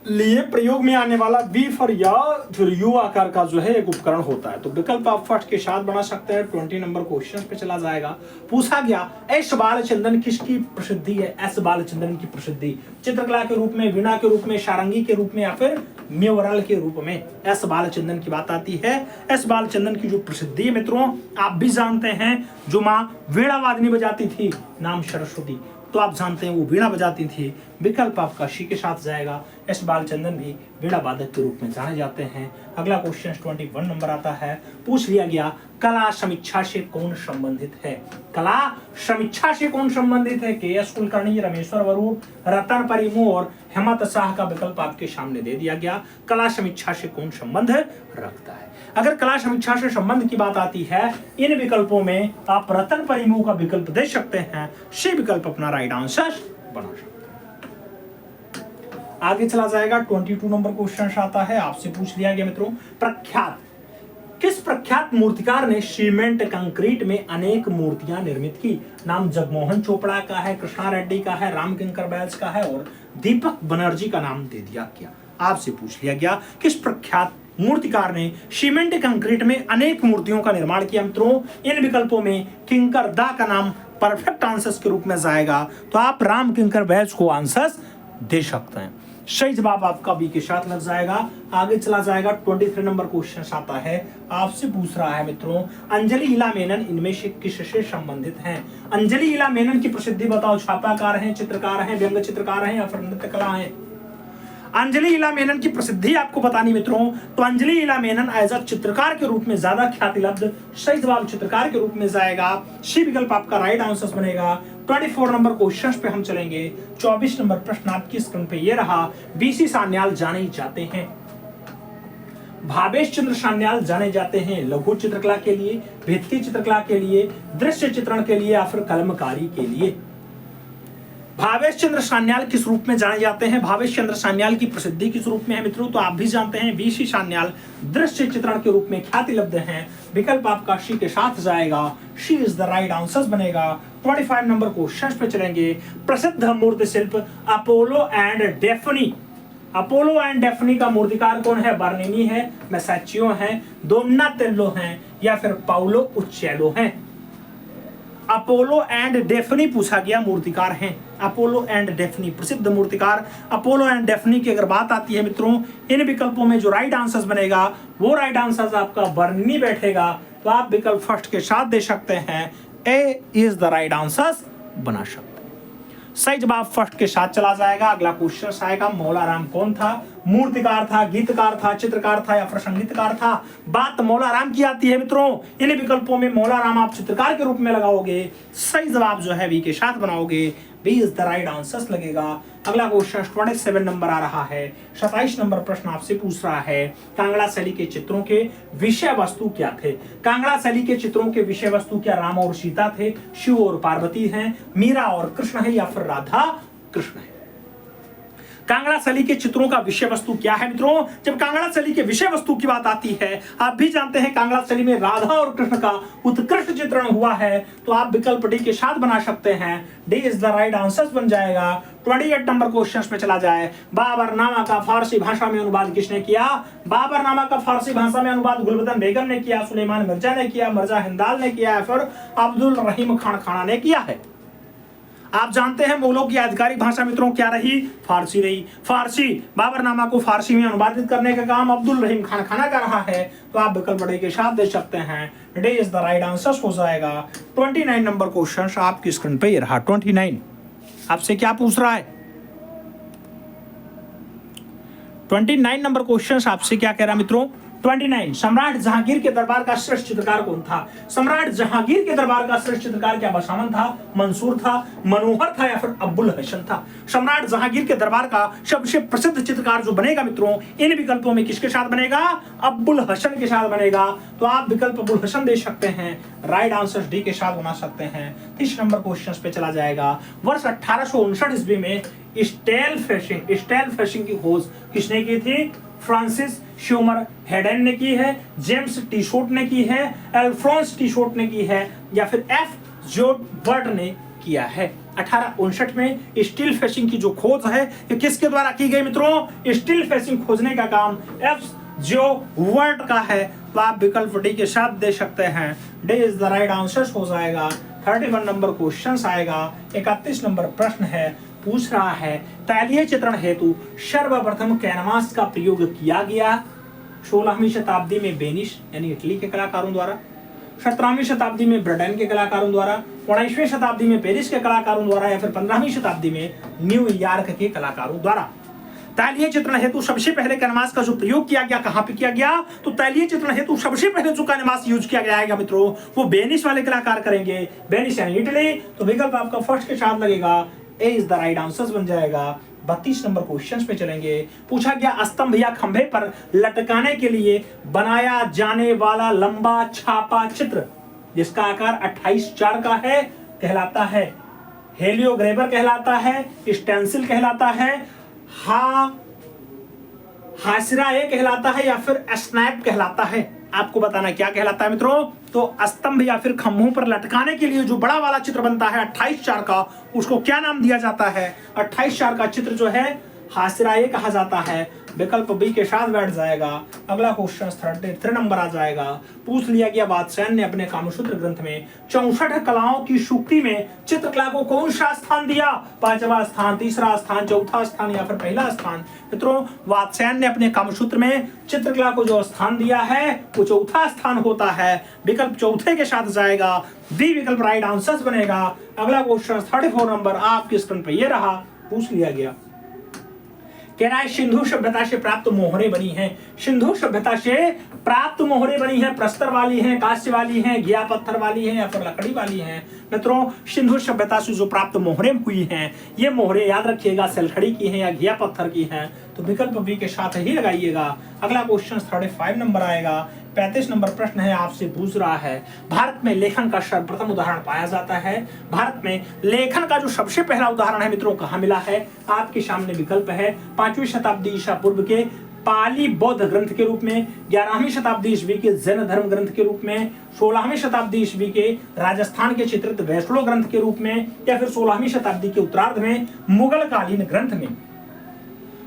लिए प्रयोग में आने वाला बीफ और या फिर यू आकार का जो है एक उपकरण होता है। तो विकल्प आप फर्स्ट के साथ बना सकते हैं। 20 नंबर क्वेश्चन पे चला जाएगा। पूछा गया एस बालचंदन किसकी प्रसिद्धि है? एस बालचंदन की प्रसिद्धि चित्रकला के रूप में, वीणा के रूप में, सारंगी के रूप में या फिर म्योरल के रूप में? एस बालचंदन की बात आती है। एस बालचंदन की जो प्रसिद्धि है मित्रों आप भी जानते हैं, जो माँ वीणा वादनी बजाती थी, नाम सरस्वती, तो आप जानते हैं वो वीणा बजाती थी। विकल्प आपका सी के साथ जाएगा। एस बालचंदन भी वीणा वादक के रूप में जाने जाते हैं। अगला क्वेश्चन 21 नंबर आता है। पूछ लिया गया कला समीक्षा से कौन संबंधित है? कला समीक्षा से कौन संबंधित है? के.एस. कुलकर्णी, रमेश्वर वरुण, रतन परिमू और हेमंत शाह का विकल्प आपके सामने दे दिया गया। कला समीक्षा से कौन संबंध रखता है? अगर कला समीक्षा से संबंध की बात आती है, इन विकल्पों में आप रतन परिमू का विकल्प दे सकते हैं। सी विकल्प अपना राइट आंसर बना सकते हैं। आगे चला जाएगा। 22 नंबर क्वेश्चन आता है। आपसे पूछ लिया गया मित्रों किस प्रख्यात मूर्तिकार ने सीमेंट कंक्रीट में अनेक मूर्तियां निर्मित की? नाम जगमोहन चोपड़ा का है, कृष्णा रेड्डी का है, रामकिंकर बैल्स का है और दीपक बनर्जी का नाम दे दिया गया। आपसे पूछ लिया गया किस प्रख्यात मूर्तिकार ने सीमेंट कंक्रीट में अनेक मूर्तियों का निर्माण किया? मित्रों इन विकल्पों में किंकर दा का नाम परफेक्ट आंसर के रूप में जाएगा, तो आप रामकिंकर बैल्स को आंसर दे सकते हैं। सही जवाब आपका बी के साथ लग जाएगा। आगे चला जाएगा। 23 नंबर क्वेश्चन आता है। आपसे पूछ रहा है मित्रों अंजलि इला मेनन इनमें से किससे संबंधित हैं? अंजलि इला मेनन की प्रसिद्धि बताओ। छापाकार हैं, चित्रकार हैं, व्यंग्य चित्रकार हैं या फिर नृत्य कला हैं? अंजलि इला मेनन की प्रसिद्धि आपको बतानी मित्रों, तो अंजलि इला मेनन एज अ चित्रकार के रूप में ज्यादा ख्याति लब्ध। सही जवाब चित्रकार के रूप में जाएगा। सी विकल्प आपका राइट आंसर बनेगा। 24 नंबर क्वेश्चन पे हम चलेंगे। 24 नंबर प्रश्न आपकी स्क्रीन पे ये रहा। बीसी सान्याल जाने जाते हैं। भावेश चंद्र सान्याल जाने जाते हैं लघु चित्रकला के लिए, भित्ति चित्रकला के लिए, दृश्य चित्रण के लिए या फिर कलमकारी के लिए? भावेश चंद्र सान्याल किस रूप में जाने जाते हैं? भावेश चंद्र सान्याल की प्रसिद्धि किस रूप में है मित्रों? तो आप भी जानते हैं बीसी सान्याल दृश्य चित्रण के रूप में ख्याति लब्ध हैं। विकल्प आपका सी के साथ जाएगा। सी इज द राइट आंसर बनेगा। 25 नंबर क्वेश्चन पे चलेंगे। प्रसिद्ध मूर्ति शिल्प Apollo and Daphne. Apollo and Daphne का मूर्तिकार कौन है? बर्निनी है, मैसाचियो है, डोनाटेल्लो है या फिर पाउलो उच्चेलो है? अपोलो एंड डेफनी पूछा गया मूर्तिकार हैं। अपोलो एंड डेफनी प्रसिद्ध मूर्तिकार अपोलो एंड डेफनी की अगर बात आती है मित्रों, इन विकल्पों में जो राइट आंसर बनेगा वो राइट आंसर आपका बर्निनी बैठेगा, तो आप विकल्प फर्स्ट के साथ दे सकते हैं। ए इज द राइट आंसर बना सकते हैं। सही जवाब फर्स्ट के साथ चला जाएगा। अगला क्वेश्चन आएगा मौलाराम कौन था? मूर्तिकार था, गीतकार था, चित्रकार था या फिर संगीतकार था? बात मौलाराम की आती है मित्रों, इन विकल्पों में मौलाराम आप चित्रकार के रूप में लगाओगे। सही जवाब जो है बी के साथ बनाओगे। B is the right answer लगेगा। अगला क्वेश्चन 27 नंबर आ रहा है। 27 नंबर प्रश्न आपसे पूछ रहा है कांगड़ा शैली के चित्रों के विषय वस्तु क्या थे? कांगड़ा शैली के चित्रों के विषय वस्तु क्या राम और सीता थे, शिव और पार्वती हैं, मीरा और कृष्ण है या फिर राधा कृष्ण है? कांगड़ा शैली के चित्रों का विषय वस्तु क्या है मित्रों? जब कांगड़ा शैली के विषय वस्तु की बात आती है, आप भी जानते हैं कांगड़ा शैली में राधा और कृष्ण का उत्कृष्ट चित्रण हुआ है, तो आप विकल्प डी के साथ बना सकते हैं। D is the right answer बन जाएगा। 28 नंबर क्वेश्चन पे चला जाए। बाबरनामा का फारसी भाषा में अनुवाद किसने किया? बाबरनामा का फारसी भाषा में अनुवाद गुलबदन बेगम ने किया, सुलेमान मिर्जा ने किया, मिर्जा हिंदाल ने किया, फिर अब्दुल रहीम खान खाना ने किया है। आप जानते हैं मुगलों की आधिकारिक भाषा मित्रों क्या रही? फारसी रही। फारसी बाबरनामा को फारसी में अनुवादित करने का काम अब्दुल रहीम खान खाना कर रहा है, तो आप विकल्प डी के साथ दे सकते हैं। D is the right answer हो जाएगा। 29 नंबर क्वेश्चन आपकी स्क्रीन पे ये रहा। 29 आपसे क्या पूछ रहा है? 29 नंबर क्वेश्चन आपसे क्या कह रहा है मित्रों? 29 सम्राट जहांगीर के दरबार का श्रेष्ठ चित्रकार कौन था? सम्राट जहांगीर के दरबार का श्रेष्ठ चित्रकार क्या बसामन था, मंसूर था, मनोहर था या फिर अब्बुल हसन था? सम्राट जहांगीर के दरबार का सबसे प्रसिद्ध चित्रकार जो बनेगा मित्रों, इन विकल्पों में किसके साथ बनेगा? अब्बुल हसन के साथ बनेगा। तो आप विकल्प अब्बुल हसन दे सकते हैं। राइट आंसर डी के साथ बना सकते हैं। 30 नंबर क्वेश्चन पे चला जाएगा। वर्ष 1859 ईस्वी में स्टेल फेशिंग की खोज किसने की थी? फ्रांसिस श्यूमर हेडेन ने की है, जेम्स टीशोट ने की है, अल्फ्रांस टीशोट ने की है या फिर एफ जोड वर्ट ने किया है। 1859 में स्टील फेशिंग की जो खोज है ये किसके द्वारा की गई मित्रों? स्टील फेशिंग खोजने का काम एफ जो वर्ट का है। तो आप विकल्प डी के साथ दे सकते हैं। D is the right answer हो जाएगा। 31 नंबर क्वेश्चन आएगा। 31 नंबर प्रश्न है, पूछ रहा है तैलीय चित्रण हेतु सर्वप्रथम कैनवास का प्रयोग किया गया 16वीं शताब्दी में वेनिस यानी इटली के कलाकारों द्वारा, 17वीं शताब्दी में ब्रिटेन के कलाकारों द्वारा, 19वीं शताब्दी में पेरिस के कलाकारों द्वारा या फिर 15वीं शताब्दी में न्यूयॉर्क के कलाकारों द्वारा। तैलीय चित्रण हेतु सबसे पहले कैनवास का जो प्रयोग किया गया कहां पे किया गया? तो तैलीय चित्रण हेतु सबसे पहले जो कैनवास यूज किया गया मित्रों वो वेनिस वाले कलाकार करेंगे। वेनिस यानी इटली। तो विकल्प आपका फर्स्ट के साथ लगेगा। ए इज द राइट आंसर बन जाएगा। 32 नंबर क्वेश्चन पे चलेंगे। पूछा गया स्तंभ या खंभे पर लटकाने के लिए बनाया जाने वाला लंबा छापा चित्र जिसका आकार 28:4 का है कहलाता है हेलियोग्राफर कहलाता है, स्टेंसिल कहलाता है, हासिरा ये कहलाता है या फिर स्नैप कहलाता है? आपको बताना क्या कहलाता है मित्रों? तो स्तंभ या फिर खंभों पर लटकाने के लिए जो बड़ा वाला चित्र बनता है 28:4 का, उसको क्या नाम दिया जाता है? 28:4 का चित्र जो है हासिरा ये कहा जाता है। विकल्प बी के साथ बैठ जाएगा। अगला क्वेश्चन 33 नंबर आ जाएगा। पूछ लिया गया वात्स्यायन ने अपने कामसूत्र ग्रंथ में 64 कलाओं की सूक्ति में चित्रकला को कौन सा स्थान दिया? 5वां स्थान, तीसरा स्थान, चौथा स्थान या फिर पहला स्थान? मित्रों वात्स्यायन ने अपने कामसूत्र में चित्रकला को जो स्थान दिया है वो चौथा स्थान होता है। विकल्प चौथे के साथ जाएगा। बी विकल्प राइट आंसर बनेगा। अगला क्वेश्चन 34 नंबर आपकी स्क्रीन पे ये रहा। पूछ लिया गया कह रहा है सिंधु सभ्यता से प्राप्त मोहरें बनी हैं। सिंधु सभ्यता से प्राप्त मोहरें बनी हैं, प्रस्तर वाली हैं, कांस्य वाली हैं, घिया पत्थर वाली हैं या फिर लकड़ी वाली हैं? मित्रों सिंधु सभ्यता से जो प्राप्त मोहरें हुई हैं ये मोहरें याद रखिएगा सलखड़ी की हैं या घिया पत्थर की हैं। तो विकल्प बी के साथ ही लगाइएगा। अगला क्वेश्चन 35 नंबर आएगा। 35 नंबर प्रश्न है आपसे पूछ रहा है भारत में लेखन का सर्वप्रथम उदाहरण पाया जाता है। भारत में लेखन का जो सबसे पहला उदाहरण है मित्रों कहाँ मिला है? आपके सामने विकल्प है 5वीं शताब्दी ईसा पूर्व के पाली बौद्ध ग्रंथ के रूप में, 11वीं शताब्दी ईस्वी के जैन धर्म ग्रंथ के रूप में, 16वीं शताब्दी ईस्वी के राजस्थान के चित्रित वैष्णव ग्रंथ के रूप में या फिर 16वीं शताब्दी के उत्तरार्ध में मुगल कालीन ग्रंथ में।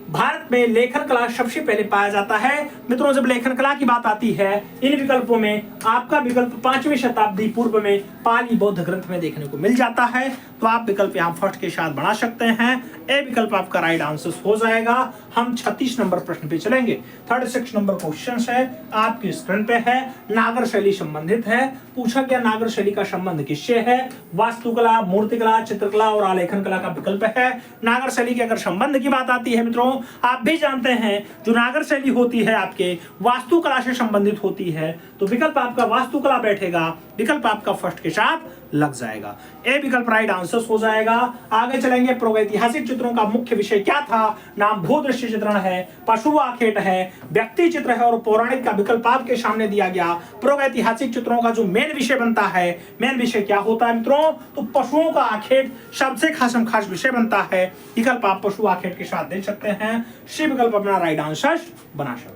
भारत में लेखन कला सबसे पहले पाया जाता है। मित्रों जब लेखन कला की बात आती है इन विकल्पों में आपका विकल्प 5वीं शताब्दी पूर्व में पाली बौद्ध ग्रंथ में देखने को मिल जाता है। तो आप विकल्प यहाँ फर्स्ट के साथ बना सकते हैं। ए विकल्प आपका राइट आंसर हो जाएगा। हम 36 नंबर प्रश्न पे चलेंगे। 36 नंबर क्वेश्चन है आपकी स्क्रीन पे है। नागर शैली संबंधित है। पूछा गया नागर शैली का संबंध किससे है? वास्तुकला, मूर्तिकला, चित्रकला और आलेखन कला का विकल्प है। नागर शैली के अगर संबंध की बात आती है मित्रों आप भी जानते हैं जो नागर शैली होती है आपके वास्तुकला से संबंधित होती है। तो विकल्प आपका वास्तुकला बैठेगा। विकल्प आपका फर्स्ट के साथ लग जाएगा। ए विकल्प राइट आंसर हो जाएगा। आगे चलेंगे, प्रागैतिहासिक चित्रों का मुख्य विषय क्या था? नाम भूदृश्य चित्रण है, पशु आखेट है, व्यक्ति चित्र है और पौराणिक का विकल्प आपके सामने दिया गया। प्रागैतिहासिक चित्रों का जो मेन विषय बनता है, मेन विषय क्या होता है मित्रों? तो पशुओं का आखेट सबसे खास विषय बनता है। विकल्प आप पशु आखेट के साथ दे सकते हैं। सी विकल्प अपना राइट आंसर बना सकते हैं।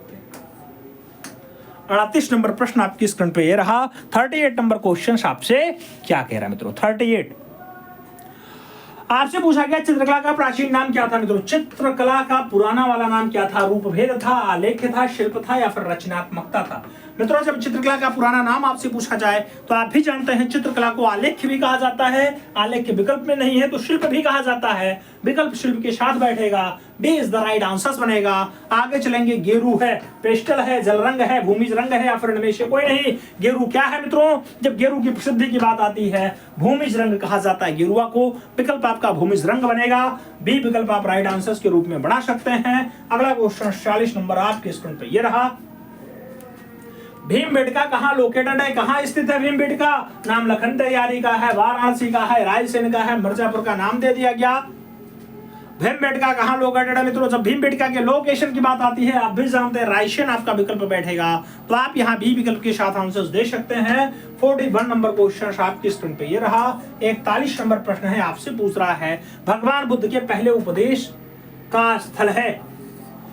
38 नंबर प्रश्न आपकी स्क्रीन पे ये रहा। 38 नंबर क्वेश्चन आपसे क्या कह रहा है मित्रों? 38 आपसे पूछा गया चित्रकला का प्राचीन नाम क्या था मित्रों? चित्रकला का पुराना वाला नाम क्या था? रूपभेद था, आलेख्य था, शिल्प था या फिर रचनात्मकता था? मित्रों, जब चित्रकला का पुराना नाम आपसे पूछा जाए तो आप भी जानते हैं चित्रकला को आलेख्य भी कहा जाता है। आलेख्य विकल्प में नहीं है तो शिल्प भी कहा जाता है। विकल्प शिल्प के साथ बैठेगा। D is the right answer बनेगा। आगे चलेंगे, गेरू है, पेस्टल है, जल रंग है, भूमिज रंग है या फिर इनमें से कोई नहीं। गेरू क्या है मित्रों? जब गेरू की प्रसिद्धि की बात आती है भूमिज रंग कहा जाता है गेरुआ को। विकल्प आपका भूमिज रंग बनेगा। बी विकल्प आप राइट आंसर के रूप में बना सकते हैं। अगला क्वेश्चन 40 नंबर आपके स्क्रीन पे ये रहा। भीमबेटका कहाँ लोकेटेड है? कहाँ स्थित है भीमबेटका? नाम लखन तैयारी का है, वाराणसी का है, रायसेन का है, मिर्जापुर का नाम दे दिया गया। भीमबेटका कहाँ लोकेटेड है मित्रों? जब भीमबेटका के लोकेशन की बात आती है आप भी जानते हैं रायसेन आपका विकल्प बैठेगा। तो आप यहाँ बी विकल्प के साथ आंसर दे सकते हैं। 41 नंबर क्वेश्चन आपकी स्क्रीन पे ये रहा। 41 नंबर प्रश्न है, आपसे पूछ रहा है भगवान बुद्ध के पहले उपदेश का स्थल है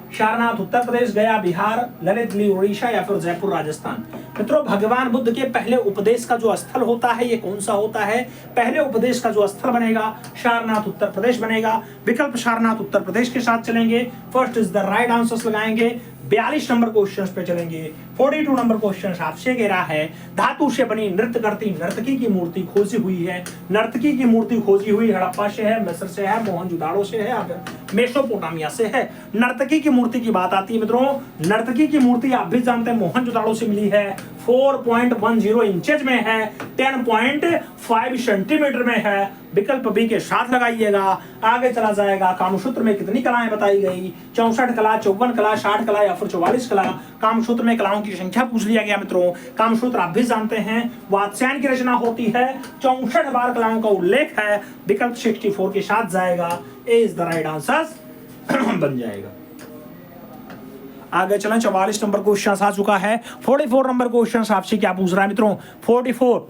सारनाथ उत्तर प्रदेश, गया बिहार, ललित उड़ीसा या फिर जयपुर राजस्थान? मित्रों, भगवान बुद्ध के पहले उपदेश का जो स्थल होता है ये कौन सा होता है? पहले उपदेश का जो स्थल बनेगा सारनाथ उत्तर प्रदेश बनेगा। विकल्प सारनाथ उत्तर प्रदेश के साथ चलेंगे। First is the right answer लगाएंगे। 42 नंबर क्वेश्चन पे चलेंगे। 42 नंबर क्वेश्चन आपसे कह रहा है धातु से बनी नृत्य करती नर्तकी की मूर्ति खोजी हुई है। नर्तकी की मूर्ति खोजी हुई हड़प्पा से है, मिस्र से है, मोहनजोदाड़ो से है, मेसोपोटामिया से है। नर्तकी की मूर्ति की बात आती है मित्रों, नर्तकी की मूर्ति आप भी जानते हैं मोहनजोदाड़ो से मिली है। 4.10 इंचेज में है, 10.5 सेंटीमीटर में है। विकल्प बी के साथ लगाइएगा। आगे चला जाएगा, कामसूत्र में कितनी कलाएं बताई गई? 64 कला, 54 कला, 60 कला या फिर 44 कला? कामसूत्र में कलाओं की संख्या पूछ लिया गया मित्रों। कामसूत्र आप भी जानते हैं वात्स्यायन की रचना होती है, 64 बार कलाओं का उल्लेख है। विकल्प 64 के साथ जाएगा। ए इज द राइट आंसर बन जाएगा। आगे चलें, 44 नंबर क्वेश्चन आ चुका है। 44 नंबर क्वेश्चन आपसे क्या पूछ रहा है मित्रों? 44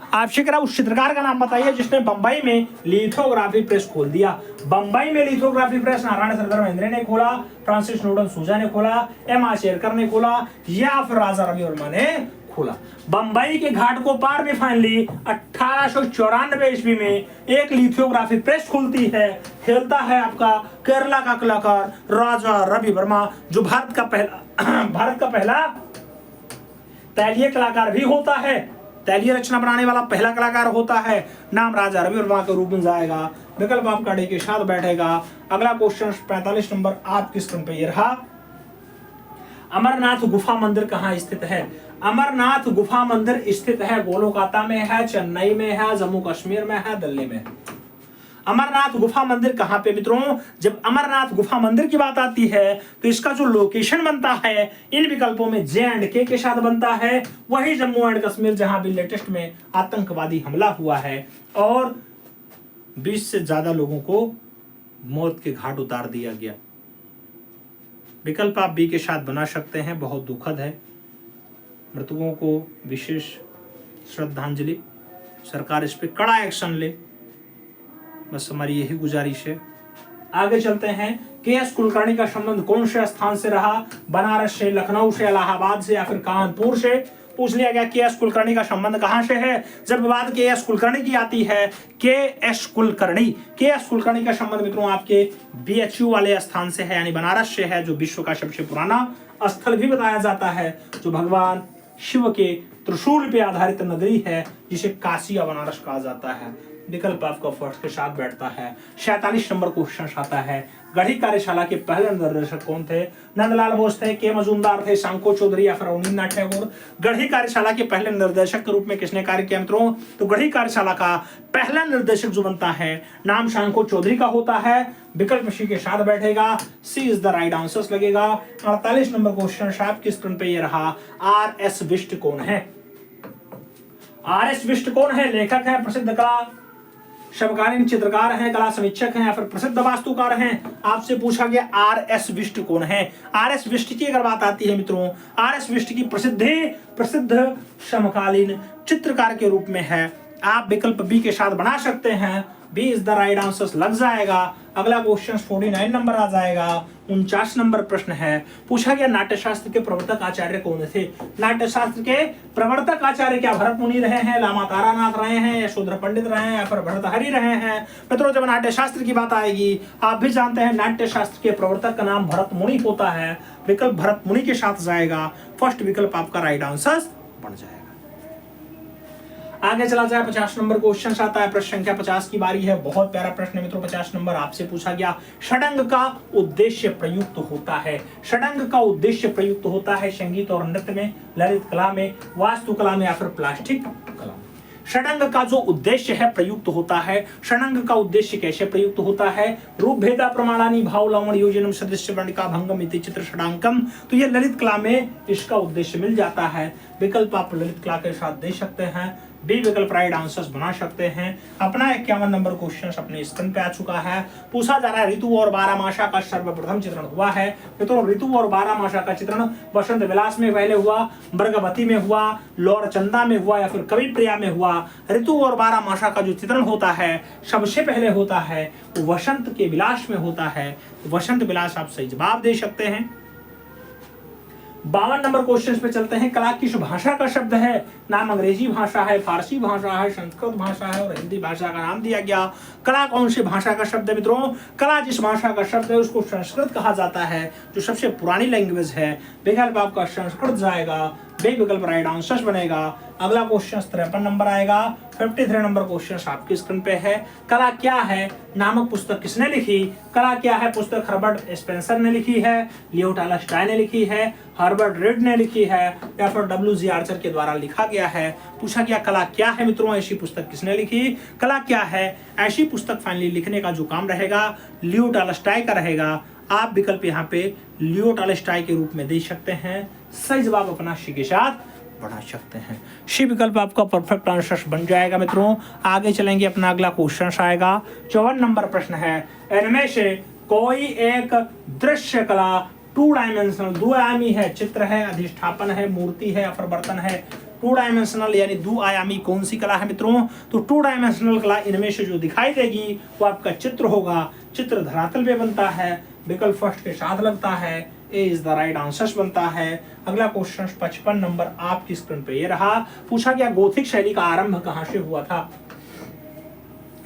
आपसे कह रहा उस चित्रकार का नाम बताइए जिसने बंबई में लिथोग्राफी प्रेस खोल दिया। बंबई में लिथोग्राफी प्रेस नारायण सरदार महेंद्र ने खोला, फ्रांसिस नोडन सूजा ने खोला, एम आशेरकर ने खोला या फिर राजा रवि वर्मा ने खोला। बंबई के घाट को पार में फाइनली 1894 ईस्वी में एक लिथोग्राफी प्रेस खुलती है। खेलता है आपका केरला का कलाकार राजा रवि वर्मा, जो भारत का पहला तैलीय कलाकार भी होता है। तैलीय रचना बनाने वाला पहला कलाकार होता है। नाम राजा रवि वर्मा के रूप में जाएगा। विकल्प आपका डी के साथ बैठेगा। अगला क्वेश्चन 45 नंबर आपकी स्क्रीन पे ये रहा। अमरनाथ गुफा मंदिर कहाँ स्थित है? अमरनाथ गुफा मंदिर स्थित है कोलकाता में है, चेन्नई में है, जम्मू कश्मीर में है, दिल्ली में। अमरनाथ गुफा मंदिर कहाँ पे मित्रों? जब अमरनाथ गुफा मंदिर की बात आती है तो इसका जो लोकेशन बनता है इन विकल्पों में J&K के साथ बनता है। वही जम्मू एंड कश्मीर जहां भी लेटेस्ट में आतंकवादी हमला हुआ है और 20 से ज्यादा लोगों को मौत के घाट उतार दिया गया। विकल्प आप बी के साथ बना सकते हैं। बहुत दुखद है, मृतकों को विशेष श्रद्धांजलि। सरकार इस पे कड़ा एक्शन ले, बस हमारी यही गुजारिश है। आगे चलते हैं। के.एस. कुलकर्णी का संबंध कौन से स्थान से रहा? बनारस से, लखनऊ से, इलाहाबाद से या फिर कानपुर से? पूछ लिया गया के.एस. कुलकर्णी का संबंध कहां से है। जब बात के.एस. कुलकर्णी की आती है, के.एस. कुलकर्णी का संबंध मित्रों आपके BHU वाले स्थान से है, यानी बनारस से है, जो विश्व का सबसे पुराना स्थल भी बताया जाता है, जो भगवान शिव के त्रिशूल पे आधारित नगरी है, जिसे काशी या बनारस कहा जाता है। विकल्प आपका फर्स्ट के साथ बैठता है। 47 नंबर क्वेश्चन आता है। गढ़ी कार्यशाला के पहले निर्देशक कौन थे? नंदलाल बोस थे, के मजूमदार थे, शंको चौधरी या फिर अवनींद्रनाथ टैगोर? गढ़ी कार्यशाला के पहले निर्देशक के रूप में किसने कार्य किया मित्रों? तो गढ़ी कार्यशाला का पहला निर्देशक जो बनता है नाम शंको चौधरी का होता है। विकल्प सी के साथ बैठेगा। सी इज द राइट आंसर लगेगा। 48 नंबर क्वेश्चन आपकी स्क्रीन पे ये रहा। RS बिष्ट कौन है? RS बिष्ट कौन है? लेखक है, प्रसिद्ध कला समकालीन चित्रकार हैं, कला समीक्षक हैं या फिर प्रसिद्ध वास्तुकार हैं। आपसे पूछा गया RS बिष्ट कौन है? RS बिष्ट की अगर बात आती है मित्रों, RS बिष्ट की प्रसिद्ध समकालीन चित्रकार के रूप में है। आप विकल्प बी के साथ बना सकते हैं, B is the right answer लग जाएगा। अगला क्वेश्चन 49 नंबर आ जाएगा। 49 नंबर प्रश्न है, पूछा गया नाट्यशास्त्र के प्रवर्तक आचार्य कौन थे? नाट्यशास्त्र के प्रवर्तक आचार्य क्या भरत मुनि रहे हैं, लामा तारानाथ रहे हैं, यशोधर पंडित रहे हैं या फिर भर्तृहरि रहे हैं? मित्रों जब नाट्यशास्त्र की बात आएगी, आप भी जानते हैं नाट्यशास्त्र के प्रवर्तक का नाम भरत मुनि होता है। विकल्प भरत मुनि के साथ जाएगा। फर्स्ट विकल्प आपका राइट आंसर बन जाएगा। आगे चला जाए 50 नंबर क्वेश्चन आता है। प्रश्न संख्या 50 की बारी है। बहुत प्यारा प्रश्न है मित्रों। 50 नंबर आपसे पूछा गया षडंग का उद्देश्य प्रयुक्त होता है। षडंग का उद्देश्य प्रयुक्त होता है संगीत और नृत्य में, ललित कला में, वास्तुकला में या फिर प्लास्टिक कला में। षडंग का जो उद्देश्य है प्रयुक्त होता है। षडंग का उद्देश्य कैसे प्रयुक्त होता है? रूप भेदा प्रमाणानि भाव लवण योजनम सदृश्य वर्णिका भंगम इति चित्र षडांकम। तो ये ललित कला में इसका उद्देश्य मिल जाता है। विकल्प आप ललित कला के साथ दे सकते हैं। बी विकल्प राइट आंसर्स बना सकते हैं। अपना 51 नंबर क्वेश्चन अपने स्क्रीन पे आ चुका है। पूछा जा रहा है ऋतु और बारहमासा का सर्वप्रथम चित्रण हुआ है। मित्रों ऋतु और बारहमासा का चित्रण वसंत विलास में पहले हुआ, मृगवती में हुआ, लौर चंदा में हुआ या फिर कवि प्रिया में हुआ। ऋतु और बारहमासा का जो चित्रण होता है सबसे पहले होता है वसंत के विलास में होता है। वसंत विलास आप सही जवाब दे सकते हैं। 52 नंबर क्वेश्चन पे चलते हैं। कला किस भाषा का शब्द है? नाम अंग्रेजी भाषा है, फारसी भाषा है, संस्कृत भाषा है और हिंदी भाषा का नाम दिया गया। कला कौन सी भाषा का शब्द है मित्रों? कला जिस भाषा का शब्द है उसको संस्कृत कहा जाता है, जो सबसे पुरानी लैंग्वेज है। विकल्प आपका संस्कृत जाएगा। बी विकल्प राइट आंसर बनेगा। अगला क्वेश्चन 53 नंबर आएगा। 53 नंबर क्वेश्चन आपकी स्क्रीन पे है। कला क्या है नामक पुस्तक किसने लिखी? कला क्या है पुस्तक हर्बर्ट स्पेंसर ने लिखी है, लियो टॉलस्टॉय ने लिखी है, हर्बर्ट रीड ने लिखी है या फिर WG आर्चर के द्वारा लिखा गया है। पूछा गया कला क्या है मित्रों, ऐसी पुस्तक किसने लिखी? कला क्या है ऐसी पुस्तक फाइनली लिखने का जो काम रहेगा लियो टॉलस्टॉय का रहेगा। आप विकल्प यहाँ पे लियो टॉलस्टॉय के रूप में दे सकते हैं। सही जवाब अपना सी के साथ बढ़ा सकते हैं। सी विकल्प आपका परफेक्ट आंसर बन जाएगा मित्रों। आगे चलेंगे, अपना अगला क्वेश्चन आएगा। 54 नंबर प्रश्न है, इनमें से कोई एक दृश्य कला 2 डायमेंशनल, 2 आयामी है, चित्र है, अधिष्ठापन है, मूर्ति है या फिर बर्तन है। 2 डायमेंशनल यानी 2 आयामी कौन सी कला है मित्रों? तो 2 डायमेंशनल कला इनमें से जो दिखाई देगी वो आपका चित्र होगा। चित्र धरातल पे बनता है। विकल्प फर्स्ट के साथ लगता है। ए इज द राइट आंसर बनता है। अगला क्वेश्चन 55 नंबर आपकी स्क्रीन पे ये रहा। पूछा गया गोथिक शैली का आरंभ कहां से हुआ था?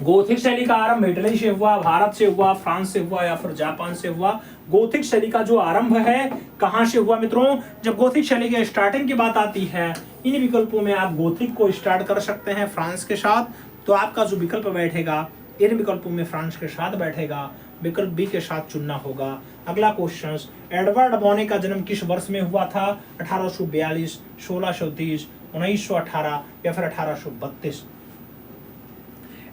गोथिक शैली का आरंभ इटली से हुआ, भारत से हुआ, फ्रांस से हुआ या फिर जापान से हुआ। गोथिक शैली का जो आरंभ है कहां से हुआ मित्रों? जब गोथिक शैली के स्टार्टिंग की बात आती है, इन विकल्पों में आप गोथिक को स्टार्ट कर सकते हैं फ्रांस के साथ। तो आपका जो विकल्प बैठेगा इन विकल्पों में फ्रांस के साथ बैठेगा। विकल्प बी के साथ चुनना होगा। अगला क्वेश्चन, एडवर्ड मोने का जन्म किस वर्ष में हुआ था? 1842, 1630, 1918 या फिर 1832।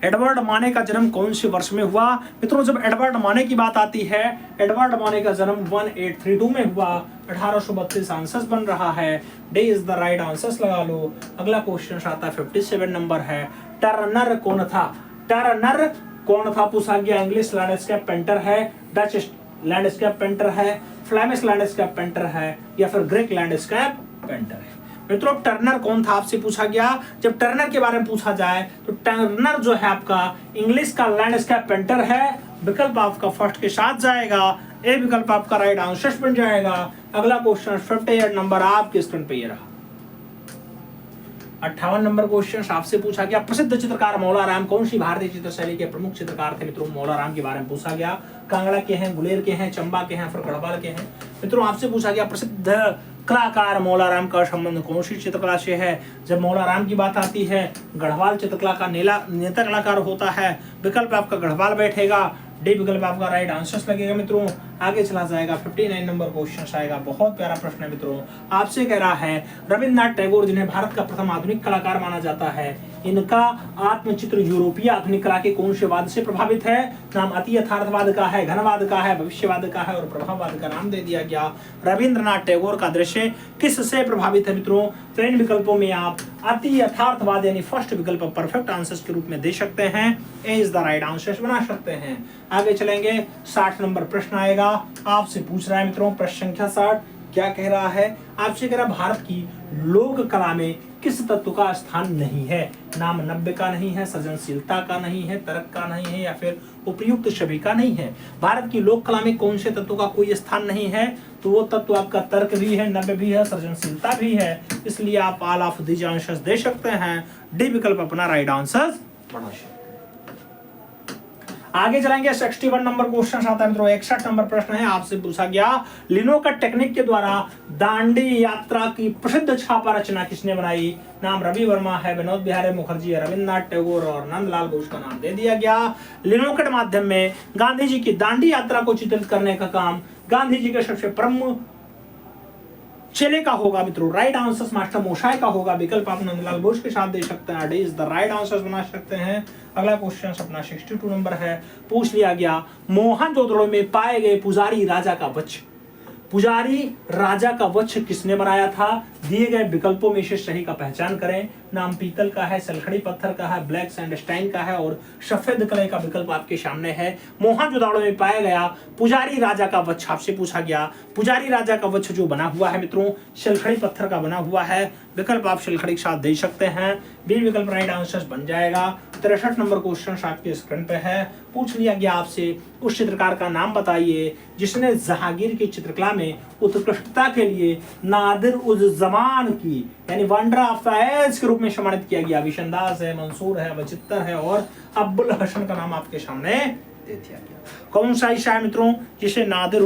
एडवर्ड माने का जन्म कौन से वर्ष में हुआ? मित्रों जब एडवर्ड माने की बात आती है, एडवर्ड माने का जन्म 1832 में हुआ। 1832 आंसर बन रहा है। D is the right answer लगा लो। अगला क्वेश्चन आता है 57 नंबर है। टर्नर कौन था? टर्नर कौन था पूछा गया। इंग्लिश लैंडस्केप पेंटर है, डच लैंडस्केप पेंटर है, फ्लेमिश लैंडस्केप पेंटर है या फिर ग्रीक लैंडस्केप पेंटर है। मित्रों टर्नर कौन था आपसे पूछा गया। जब टर्नर के बारे में पूछा जाए तो टर्नर जो है आपका इंग्लिश का लैंडस्केप पेंटर है। विकल्प आपका फर्स्ट के साथ जाएगा। ए विकल्प आपका राइट आंसर बन जाएगा। अगला क्वेश्चन 58 नंबर आपके स्क्रीन पे ये रहा। 58 नंबर क्वेश्चन आपसे पूछा गया प्रसिद्ध चित्रकार मौला राम कौन सी भारतीय चित्र शैली के प्रमुख चित्रकार थे? मित्रों मौला राम के बारे में पूछा गया। कांगड़ा के हैं, गुलेर के हैं, चंबा के हैं, फिर गढ़वाल के हैं। मित्रों आपसे पूछा गया प्रसिद्ध कलाकार मौला राम का संबंध कौन सी चित्रकला से है? जब मौला राम की बात आती है गढ़वाल चित्रकला का नेता कलाकार होता है। विकल्प आपका गढ़वाल बैठेगा। डी विकल्प आपका राइट आंसर लगेगा मित्रों। आगे चला जाएगा 59 नंबर क्वेश्चन आएगा। बहुत प्यारा प्रश्न है मित्रों, आपसे कह रहा है रविन्द्रनाथ टैगोर जिन्हें भारत का प्रथम आधुनिक कलाकार माना जाता है, इनका आत्मचित्र यूरोपीय आधुनिक कला के कौन से वाद से प्रभावित है? नाम अति यथार्थवाद का है, घनवाद का है, भविष्यवाद का है और प्रभाववाद का नाम दे दिया गया। रविंद्रनाथ टैगोर का दृश्य किससे प्रभावित है मित्रों? तो इन विकल्पों में आप अति यथार्थवाद यानी फर्स्ट विकल्प परफेक्ट आंसर के रूप में दे सकते हैं, ए इज द राइट आंसर बना सकते हैं। आगे चलेंगे, 60 नंबर प्रश्न आएगा, आपसे पूछ रहा है मित्रों प्रश्न संख्या 60 क्या कह रहा है? आपसे कह रहा भारत की लोक कला में किस तत्व का स्थान नहीं है? नाम नव्य का नहीं है, सृजनशीलता का नहीं है, तर्क का नहीं है या फिर उपयुक्त छवि का नहीं है। भारत की लोक कला में कौन से तत्व का कोई स्थान नहीं है? तो वो तत्व आपका तर्क भी है, नव्य भी है, सृजनशीलता भी है। इसलिए आप ऑल ऑफ दीज आंसर्स दे सकते हैं, डी विकल्प अपना राइट आंसर बना सकते हैं। आगे चलेंगे, 61 नंबर क्वेश्चन आता है मित्रों। 61 नंबर प्रश्न है, आपसे पूछा गया लिनोकट टेक्निक के द्वारा दांडी यात्रा की प्रसिद्ध छापा रचना किसने बनाई? नाम रवि वर्मा है, विनोद बिहारी मुखर्जी है, रविन्द्रनाथ टैगोर और नंदलाल बोस का नाम दे दिया गया। लिनोकट माध्यम में गांधी जी की दांडी यात्रा को चित्रित करने का काम गांधी जी के सबसे प्रमुख चेले का होगा मित्रों। राइट आंसर मास्टर मोशाय का होगा, विकल्प आप नंदलाल बोस के साथ दे सकते हैं, D is the right answer बना सकते हैं। अगला क्वेश्चन अपना 62 नंबर है, पूछ लिया गया मोहनजोदड़ो में पाए गए पुजारी राजा का वक्ष, पुजारी राजा का वक्ष किसने बनाया था? दिए गए विकल्पों में से सही का पहचान करें। नाम पीतल का है, सलखड़ी पत्थर का है, ब्लैक सैंडस्टाइन का है और सफेद कलर का विकल्प आपके सामने है। मोहनजोदड़ो में पाया गया पुजारी राजा का वक्ष आपसे पूछा गया। पुजारी राजा का वक्ष जो बना हुआ है मित्रों सलखड़ी पत्थर का बना हुआ है, विकल्प आप सलखड़ी के साथ दे सकते हैं, बी विकल्प राइट आंसर बन जाएगा। 63 नंबर क्वेश्चन आपके स्क्रीन पे है, पूछ लिया गया आपसे उस चित्रकार का नाम बताइए जिसने जहांगीर की चित्रकला में उत्कृष्टता के लिए नादिर उज जमान की यानी वंडर ऑफ द एज के रूप में सम्मानित किया गया। विशनदास है, मंसूर है, बचित्तर है और अब्बुल हसन का नाम आपके सामने दे दिया गया। कौन सा ईशा है मित्रों जिसे नादिर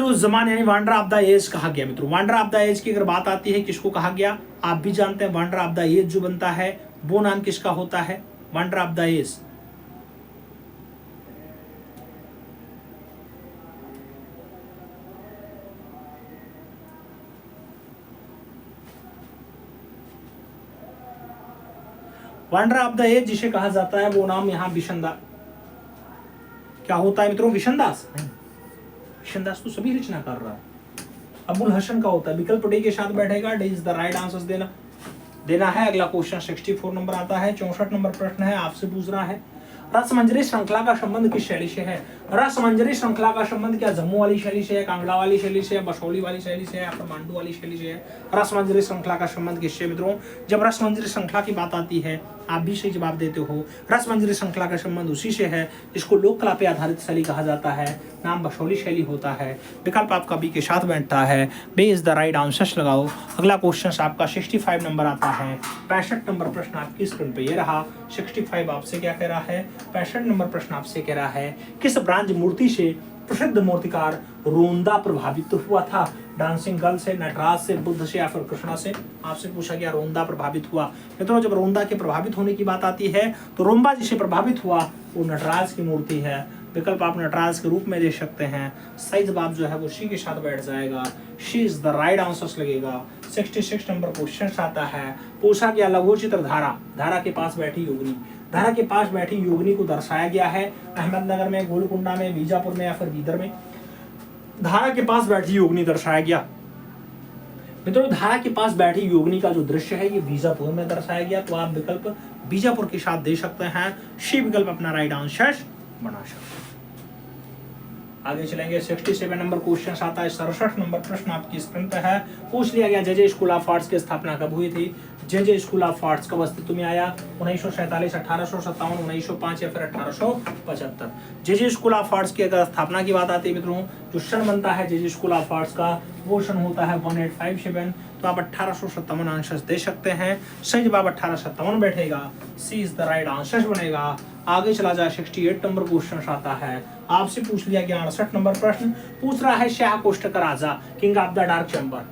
उज जमान यानी वंडर ऑफ द एज कहा गया मित्रों। वंडर ऑफ द एज की अगर बात आती है किसको कहा गया? आप भी जानते हैं वंडर ऑफ द एज जो बनता है वो नाम किसका होता है? Wonder of the age. Wonder of the age जिसे कहा जाता है वो नाम यहाँ विशनदास क्या होता है मित्रों? विशनदास नहीं, विशनदास तो सभी रचना कर रहा है, अब्बुल हसन का होता है। विकल्प डी के साथ बैठेगा, D is the right answer देना है। अगला क्वेश्चन 64 नंबर आता है। 64 नंबर प्रश्न है, आपसे पूछ रहा है रसमंजरी श्रृंखला का संबंध किस शैली से है? रसमंजरी श्रृंखला का संबंध क्या जम्मू वाली शैली से है, कांगड़ा वाली शैली से है, बसौली वाली शैली से है या फिर मांडू वाली शैली से है? रसमंजरी श्रृंखला का संबंध किससे मित्रों? जब रसमंजरी श्रृंखला की बात आती है आप भी सही जवाब देते हो। रसमंजरी श्रृंखला का संबंध उसी से है जिसको लोक कला पे आधारित शैली कहा जाता है, नाम बसौली शैली होता है। विकल्प आपका बी के साथ बैठता है, B is the right answer लगाओ। अगला क्वेश्चन आपका 65 नंबर आता है। 65 नंबर प्रश्न आपकी स्क्रीन पे ये रहा। 65 आपसे क्या कह रहा है? 65 नंबर प्रश्न आपसे कह रहा है किस ब्रांज मूर्ति से प्रसिद्ध मूर्तिकार रोंदा प्रभावित हुआ था? डांसिंग गर्ल से, नटराज से, बुद्ध से या फिर कृष्णा से? आपसे पूछा गया रोंदा प्रभावित हुआ। मित्रों जब रोंदा के प्रभावित होने की बात आती है तो रोंबा जिसे प्रभावित हुआ वो नटराज की मूर्ति है, विकल्प आप नटराज के रूप में दे सकते हैं। सही जवाब जो है वो सी के साथ बैठ जाएगा, she is the right answer लगेगा। 66 नंबर क्वेश्चन आता है, पूछा गया लघु चित्र धारा, धारा के पास बैठी योगिनी, धारा के पास बैठी योगिनी को दर्शाया गया है अहमदनगर में, गोलकुंडा में, बीजापुर में या फिर बीदर में? धारा के पास बैठी योगिनी दर्शाया गया मित्रों, धारा के पास बैठी योगिनी का जो दृश्य है ये बीजापुर में दर्शाया गया, तो आप विकल्प बीजापुर के साथ दे सकते हैं, शी विकल्प अपना राइट आंसर बना सकते हैं। आगे चलेंगे, 67 नंबर क्वेश्चन आता है। 67 नंबर प्रश्न आपकी स्क्रीन पे है, पूछ लिया गया जे स्कूल ऑफ आर्ट्स की स्थापना कब हुई थी? जे स्कूल ऑफ आर्ट्स कब अस्तित्व में आया? 1947, 1857, 1905 या फिर 1875? जे स्कूल ऑफ आर्ट्स की अगर स्थापना की बात आती है मित्रों, जो सन बनता है जे स्कूल ऑफ आर्ट्स का वो सन होता है 1857, तो आप 1857 आंसर दे सकते हैं। सही जवाब 1857 बैठेगा, सी इज द राइट आंसर बनेगा। आगे चला जाए, 68 नंबर क्वेश्चन आता है। आपसे पूछ लिया गया 68 नंबर प्रश्न, पूछ रहा है शाह कोष्ठ का राजा, King of the Dark Chamber,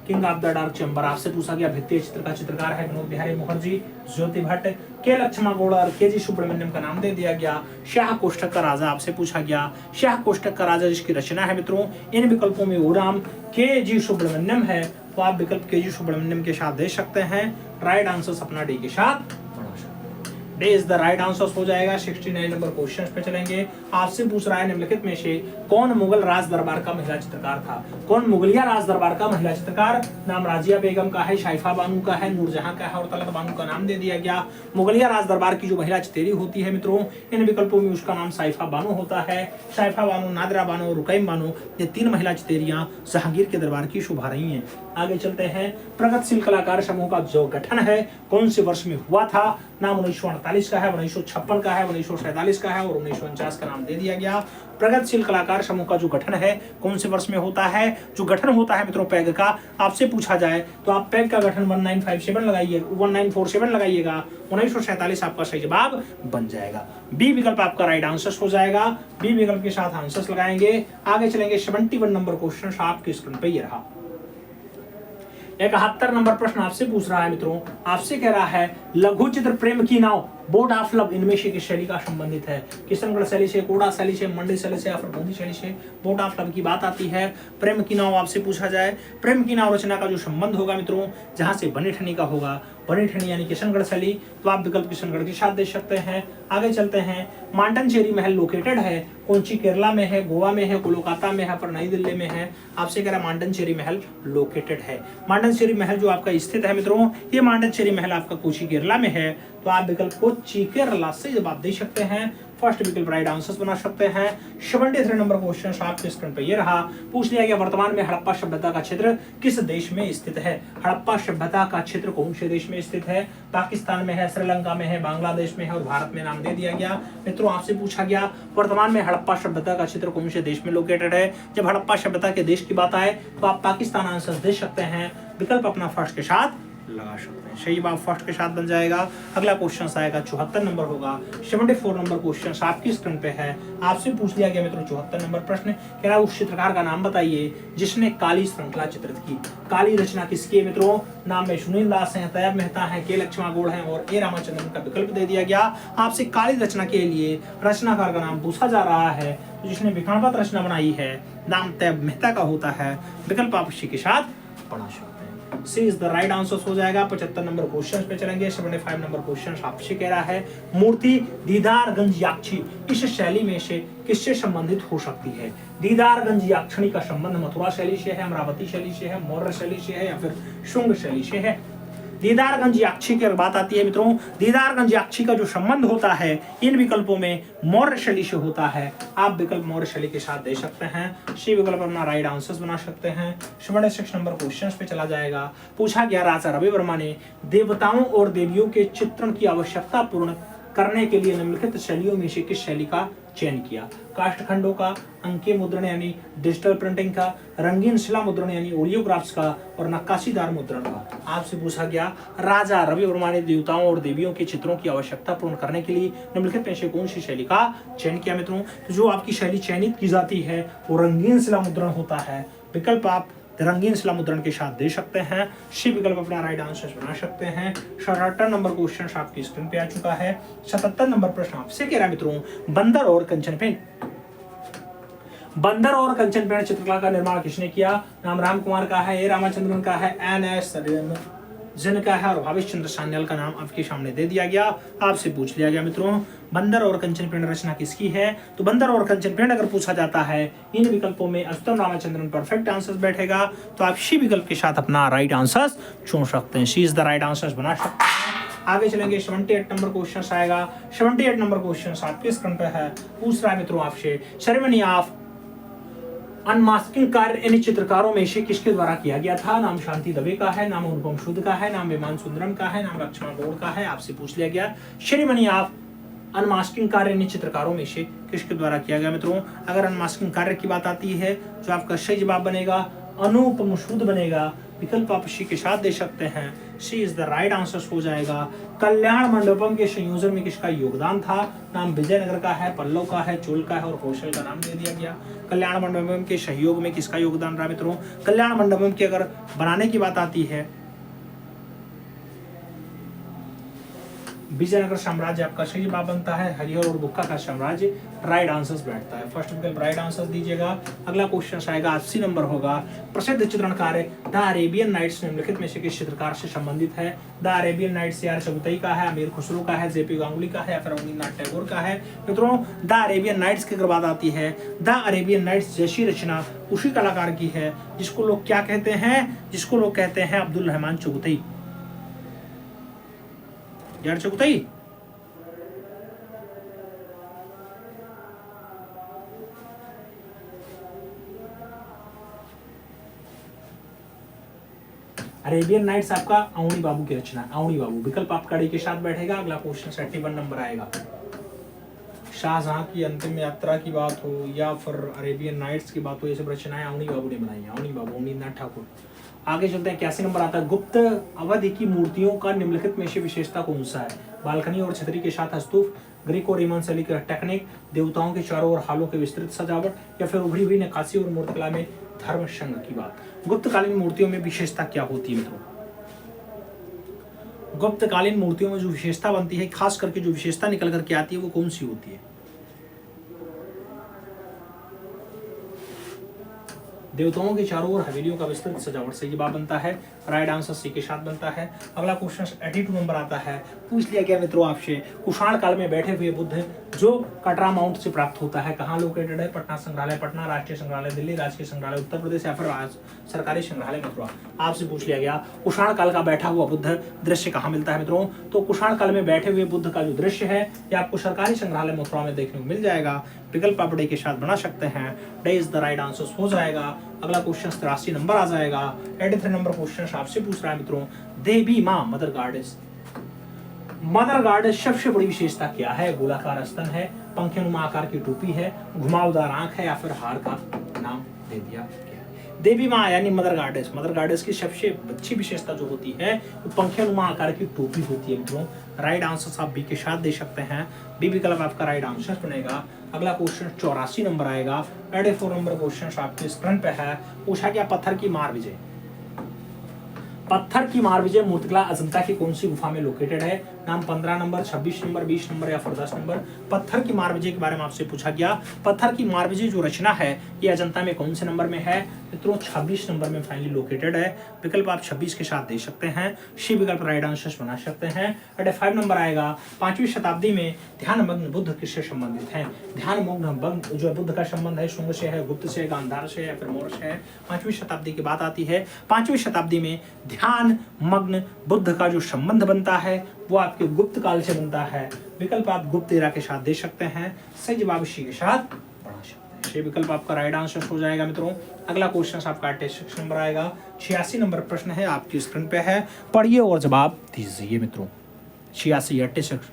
King of the Dark Chamber. आपसे पूछा गया भित्तीय चित्र का चित्रकार है विनोद बिहारी मुखर्जी, ज्योति भट्ट, के लक्ष्मा गौड़ और के जी सुब्रमण्यम का नाम दे दिया गया। शाह कोष्ठक का राजा आपसे पूछा गया। शाह कोष्ठक का राजा जिसकी रचना है मित्रों, इन विकल्पों में ओराम के जी सुब्रमण्यम है, तो आप विकल्प के जी सुब्रमण्यम के साथ दे सकते हैं। राइट आंसर अपना डी के साथ day is the right answer हो जाएगा। 69 नंबर क्वेश्चन पे चलेंगे। आपसे पूछ रहा है निम्नलिखित में से कौन मुगल राज दरबार का महिला चित्रकार था? कौन मुगलिया राज दरबार का महिला चित्रकार? नाम राजिया बेगम का है, शाइफा बानू का है, नूरजहां का है और तलत बानू का नाम दे दिया गया। मुगलिया राज दरबार की जो महिला चितेरी होती है मित्रों, इन विकल्पों में उसका नाम साइफा बानू होता है। साइफा बानू, नादिरा बानू और रुकैम बानू, ये 3 महिला चितेरियां जहांगीर के दरबार की शोभा रही हैं। आगे चलते हैं। प्रगतिशील कलाकार समूह का जो गठन है कौन से वर्ष में हुआ था? नाम 1948 का है, 1956 का है, 1947 का है और 1949 का नाम दे दिया गया। प्रगतिशील कलाकार समूह का जो गठन है कौन से वर्ष में होता है? जो गठन होता है मित्रों पैग का, आपसे पूछा जाए तो आप पैग का गठन 1947 लगाइए, 1947 लगाइएगा। 1947 आपका सही जवाब बन जाएगा। बी विकल्प आपका राइट आंसर हो जाएगा। बी विकल्प के साथ आंसर लगाएंगे। आगे चलेंगे। 71 नंबर क्वेश्चन आपके स्क्रीन पे ये रहा। 71 नंबर प्रश्न आपसे पूछ रहा है मित्रों, आपसे कह रहा है लघु चित्र प्रेम की नाव, बोट ऑफ लव, इनमें से किस शैली का संबंधित है? किशनगढ़ शैली से, कोड़ा शैली से, मंडी शैली से या फिर बूंदी शैली से बोट ऑफ लव की बात आती है। प्रेम की नाव आपसे पूछा जाए, प्रेम की नाव रचना का जो संबंध होगा मित्रों, जहां से बनी ठनी का होगा, बनी ठनी यानी किशनगढ़ शैली, तो आप विकल्प किशनगढ़ के साथ दे सकते हैं। आगे चलते हैं। मांडनचेरी महल लोकेटेड है कौनसी केरला में है, गोवा में है, कोलकाता में है, फिर नई दिल्ली में है? आपसे कह रहा है मांडनचेरी महल लोकेटेड है। मांडनचेरी महल जो आपका स्थित है मित्रों, ये मांडनचेरी महल आपका कोची केरला में है, तो आप विकल्प को केरला से जवाब दे सकते हैं। फर्स्ट विकल्प राइट आंसर बना सकते हैं। 73 नंबर क्वेश्चन आपके स्क्रीन पे ये रहा। पूछ लिया गया वर्तमान में हड़प्पा सभ्यता का क्षेत्र किस देश में स्थित है? हड़प्पा सभ्यता का क्षेत्र कौन से देश में स्थित है? पाकिस्तान में है, श्रीलंका में है, बांग्लादेश में है और भारत में नाम दे दिया गया। मित्रों आपसे पूछा गया वर्तमान में हड़प्पा सभ्यता का क्षेत्र कौन से देश में लोकेटेड है? जब हड़प्पा सभ्यता के देश की बात आए तो आप पाकिस्तान आंसर दे सकते हैं। विकल्प अपना फर्स्ट के साथ लगा सकते हैं। सही जवाब फर्स्ट के साथ बन जाएगा। अगला क्वेश्चन आएगा 74 नंबर होगा। 74 नंबर क्वेश्चन आपकी स्क्रीन पे है। आपसे पूछ लिया गया मित्रों 74 नंबर प्रश्न कह रहा है उस चित्रकार का नाम बताइए जिसने काली श्रृंखला चित्रित की। काली रचना किसकी है मित्रों? नाम में सुनील दास है, तैयब मेहता है, के लक्ष्मा गौड़ है और ए रामाचंद्रन का विकल्प दे दिया गया। आपसे काली रचना के लिए रचनाकार का नाम पूछा जा रहा है, तो जिसने विकल्पबद्ध रचना बनाई है नाम तैयब मेहता का होता है। विकल्प आप इसी के साथ पढ़ा सकते हैं। सी इज द राइट आंसर हो जाएगा। 75 नंबर क्वेश्चन पे चलेंगे। 75 नंबर क्वेश्चन आपसे कह रहा है मूर्ति दीदारगंज याक्षी इस शैली में से किससे संबंधित हो सकती है? दीदारगंज याक्षणी का संबंध मथुरा शैली से है, अमरावती शैली से है, मौर्य शैली से है या फिर शुंग शैली से है? दीदारगंज याक्षी की बात आती है मित्रों, दीदारगंज याक्षी का जो संबंध होता है इन विकल्पों में मौर्य शैली से होता है। आप विकल्प मौर्य शैली के साथ दे सकते हैं। सी विकल्प अपना राइट आंसर बना सकते हैं। 76 नंबर क्वेश्चन पे चला जाएगा। पूछा गया राजा रवि वर्मा ने देवताओं और देवियों के चित्रण की आवश्यकता पूर्ण करने के लिए निम्नलिखित शैलियों में से किस शैली का चयन किया? काष्ठखंडों का, अंकीय मुद्रण यानी डिजिटल प्रिंटिंग का, रंगीन शिला मुद्रण यानी ओलियोग्राफ्स का और नक्काशीदार मुद्रण का? आपसे पूछा गया राजा रवि वर्मा ने देवताओं और देवियों के चित्रों की आवश्यकता पूर्ण करने के लिए निम्नलिखित में से कौन सी शैली का चयन किया मित्रों? तो जो आपकी शैली चयनित की जाती है वो रंगीन शिला मुद्रण होता है। विकल्प आप रंगीन शिला मुद्रण के साथ दे सकते हैं। सी विकल्प अपना राइट आंसर बना सकते हैं। 77 नंबर क्वेश्चन आपकी स्क्रीन पे आ चुका है। 77 नंबर प्रश्न आपसे कह रहा है मित्रों बंदर और कंचन पेड़, बंदर और कंचन पेड़ चित्रकला का निर्माण किसने किया? नाम राम कुमार का है, ए रामाचंद्रन का है, एन.एस. जिनका है और भावेश चंद्र सान्याल का नाम आपके सामने दे दिया गया। आपसे पूछ लिया गया मित्रों बंदर और कंचन पेड़ रचना किसकी है? तो बंदर और कंचन पेड़ अगर पूछा जाता है इन विकल्पों में अस्तम रामाचंद्रन परफेक्ट आंसर बैठेगा, तो आप सी विकल्प के साथ अपना राइट आंसर चुन सकते हैं। सी इज द राइट आंसर बना सकते हैं। आगे चलेंगे। 78 नंबर क्वेश्चन आएगा। 78 नंबर क्वेश्चन आपके स्क्रीन पर है। पूछ रहा है मित्रों आपसे सेरेमनी ऑफ अनमास्किंग कार्य इन चित्रकारों में से किसके द्वारा किया गया था? नाम शांति दवे का है, नाम अनुपम सूद का है, नाम विमान सुंदरम का है, नाम लक्ष्मण गौड़ का है। आपसे पूछ लिया गया सेरेमनी ऑफ अनमास्किंग कार्य इन चित्रकारों में से किसके द्वारा किया गया मित्रों? अगर अनमास्किंग कार्य की बात आती है जो आपका सही जवाब बनेगा अनुपम सूद बनेगा। विकल्प आप इसी के साथ दे सकते हैं। सी इज द राइट आंसर हो जाएगा। कल्याण मंडपम के संयोजन में किसका योगदान था? नाम विजयनगर का है, पल्लव का है, चोल का है और कौशल का नाम दे दिया गया। कल्याण मंडपम के सहयोग में किसका योगदान रहा मित्रों? कल्याण मंडपम की अगर बनाने की बात आती है, विजयनगर साम्राज्य आपका सही जवाब बनता है। हरिहर और बुक्का का साम्राज्य राइट आंसर बैठता है। फर्स्ट विकल्प राइट आंसर दीजिएगा। अगला क्वेश्चन आएगा 80 नंबर होगा। प्रसिद्ध चित्रणकार द अरेबियन नाइट्स निम्नलिखित में से किस चित्रकार से संबंधित है? द अरेबियन नाइट्स यार चगुतई का है, अमीर खुसरो का है, जेपी गांगुली का है या फिर रवींद्रनाथ टैगोर का है? मित्रों द अरेबियन नाइट्स की अगर बात आती है, द अरेबियन नाइट्स जैसी रचना उसी कलाकार की है जिसको लोग क्या कहते हैं? जिसको लोग कहते हैं अब्दुल रहमान चगुतई। यार चगुतई अरेबियन नाइट्स आपका अवनी बाबू की रचना, अवनी बाबू। विकल्प आपका डी के साथ बैठेगा। अगला क्वेश्चन 71 नंबर आएगा। शाहजहां की अंतिम यात्रा की बात हो या फिर अरेबियन नाइट्स की बात हो, ये सब रचनाएं अवनी बाबू ने बनाई है। अवनी बाबू, अवनीनाथ ठाकुर। आगे चलते हैं। 81 नंबर आता है। गुप्त अवधि की मूर्तियों का निम्नलिखित में से विशेषता कौन सा है? बालकनी और छतरी के साथ स्तूप, ग्रीक और रोमन शैली का टेक्निक, देवताओं के चारों ओर हालों की विस्तृत सजावट या फिर उभरी हुई नक्काशी और मूर्तिकला में धर्म संघ की बात। गुप्तकालीन मूर्तियों में विशेषता क्या होती है मित्रों? गुप्तकालीन मूर्तियों में जो विशेषता बनती है, खास करके जो विशेषता निकल करके आती है, वो कौन सी होती है? देवताओं के चारों ओर हवेलियों का विस्तृत सजावट से जवाब बनता है। राइट आंसर सी के साथ बनता है। अगला क्वेश्चन 82 नंबर आता है। पूछ लिया गया मित्रों आपसे, कुषाण काल में बैठे हुए बुद्ध जो कटरा माउंट से प्राप्त होता है, कहाँ लोकेटेड है? पटना संग्रहालय पटना, राष्ट्रीय संग्रहालय दिल्ली, राजकीय संग्रहालय उत्तर प्रदेश या फिर सरकारी संग्रहालय मित्रों। आपसे पूछ लिया गया कुषाण काल का बैठा हुआ बुद्ध दृश्य कहाँ मिलता है मित्रों? तो कुषाण काल में बैठे हुए बुद्ध का जो दृश्य है ये आपको सरकारी संग्रहालय मथुरा में देखने को मिल जाएगा। विकल्प आप डे के साथ बना सकते हैं। Day is the right answer हो जाएगा। अगला क्वेश्चन 83 नंबर आ जाएगा। 83 नंबर क्वेश्चन आपसे पूछ रहा है मित्रों, देवी मां मदर गॉडेस, मदर गॉडेस सबसे बड़ी विशेषता क्या है? गोलाकार स्तन है, पंखनुमा आकार की टोपी है, घुमावदार आंख है या फिर हार का नाम दे दिया गया? देवी मां यानी मदर गॉडेस, मदर गॉडेस की सबसे अच्छी विशेषता जो होती है वो पंखनुमा आकार की टोपी होती है मित्रों। राइट आंसर आप बी के साथ दे सकते हैं। बी विकल्प आपका राइट आंसर बनेगा। अगला क्वेश्चन 84 नंबर आएगा। 84 नंबर क्वेश्चन आपके स्क्रीन पे है। पूछा गया पत्थर की मार विजय, पत्थर की मार विजय मूर्तिकला अजंता की कौन सी गुफा में लोकेटेड है? नाम 15 नंबर, 26 नंबर, 20 नंबर या फिर 10 नंबर? पत्थर की मार विजय के बारे में आपसे पूछा गया। पत्थर की मार विजय जो रचना है ये अजंता में कौन से नंबर में है मित्रों? 26 नंबर में फाइनली लोकेटेड है। विकल्प आप 26 के साथ दे सकते हैं। सी विकल्प राइट आंसर बना सकते हैं। 85 नंबर आएगा। 5वीं शताब्दी में ध्यानमग्न बुद्ध किससे संबंधित है? ध्यानमग्न जो बुद्ध का संबंध है शुंग से है, गुप्त से, गांधार से या फिर मौर्य से है? 5वीं शताब्दी की बात आती है। 5वीं शताब्दी में ध्यान मग्न बुद्ध का जो संबंध बनता है वो आपके गुप्त काल से बनता है। विकल्प आप गुप्त एरा के साथ दे सकते हैं। सही जवाब सी के साथ बना सकते हैं। ये विकल्प आपका राइट आंसर हो जाएगा मित्रों। अगला क्वेश्चन आपका 86 नंबर आएगा। 86 नंबर प्रश्न है आपकी स्क्रीन पे है, पढ़िए और जवाब दीजिए मित्रों। 86 86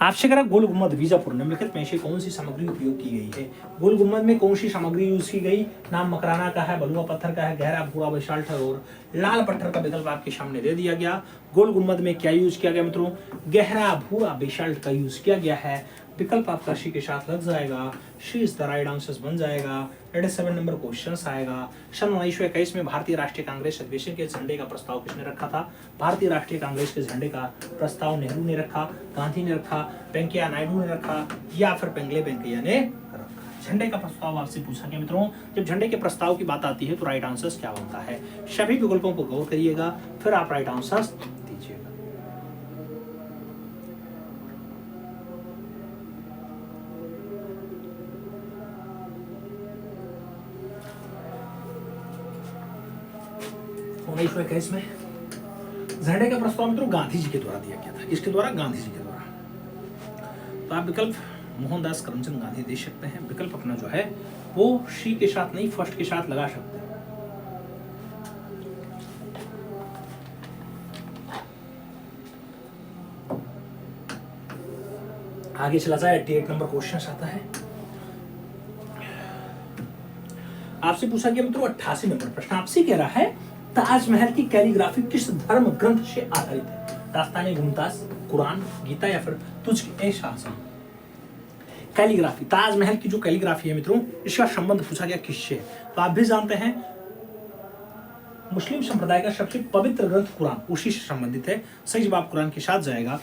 आपसे करा गोल गुम्बद बीजापुर निम्नलिखित में से कौन सी सामग्री उपयोग की गई है? गोल गुम्बद में कौन सी सामग्री यूज की गई? नाम मकराना का है, बलुआ पत्थर का है, गहरा भूरा बेसाल्ट और लाल पत्थर का विकल्प आपके सामने दे दिया गया। गोल गुम्बद में क्या यूज किया गया मित्रों? गहरा भूरा बेसाल्ट का यूज किया गया है। विकल्प आपका सी के साथ लग जाएगा। सी इज द राइट आंसर बन जाएगा। 87 नंबर क्वेश्चन आएगा। सन 1921 में भारतीय राष्ट्रीय कांग्रेस अधिवेशन के झंडे का प्रस्ताव किसने रखा था? भारतीय राष्ट्रीय कांग्रेस के झंडे का प्रस्ताव नेहरू ने रखा, गांधी ने रखा, वेंकैया नायडू ने रखा या फिर पेंगले वेंकैया ने रखा? झंडे का प्रस्ताव आपसे पूछा गया मित्रों। जब झंडे के प्रस्ताव की बात आती है तो राइट आंसर क्या बनता है? सभी विकल्पों को गौर करिएगा फिर आप राइट आंसर दीजिएगा। में झंडे का प्रस्ताव मित्रों गांधी जी के द्वारा दिया गया था। किसके द्वारा? गांधी जी के द्वारा। तो आप विकल्प मोहनदास करमचंद गांधी दे सकते हैं। विकल्प अपना जो है वो सी के साथ नहीं फर्स्ट के साथ लगा सकते हैं। आगे चला जाए। 88 नंबर क्वेश्चन आता है। आपसे पूछा गया मित्रों 88 नंबर प्रश्न आपसे कह रहा है, ताजमहल की कैलीग्राफी किस धर्म ग्रंथ से आधारित है? दास्ताने मुमताज, कुरान, गीता या फिर तुझ-ए-शाहजहां? कैलीग्राफी, ताजमहल की जो कैलीग्राफी है मित्रों इसका संबंध पूछा गया किससे? तो आप भी जानते हैं मुस्लिम संप्रदाय का सबसे पवित्र ग्रंथ कुरान उसी से संबंधित है। सही जवाब कुरान के साथ जाएगा।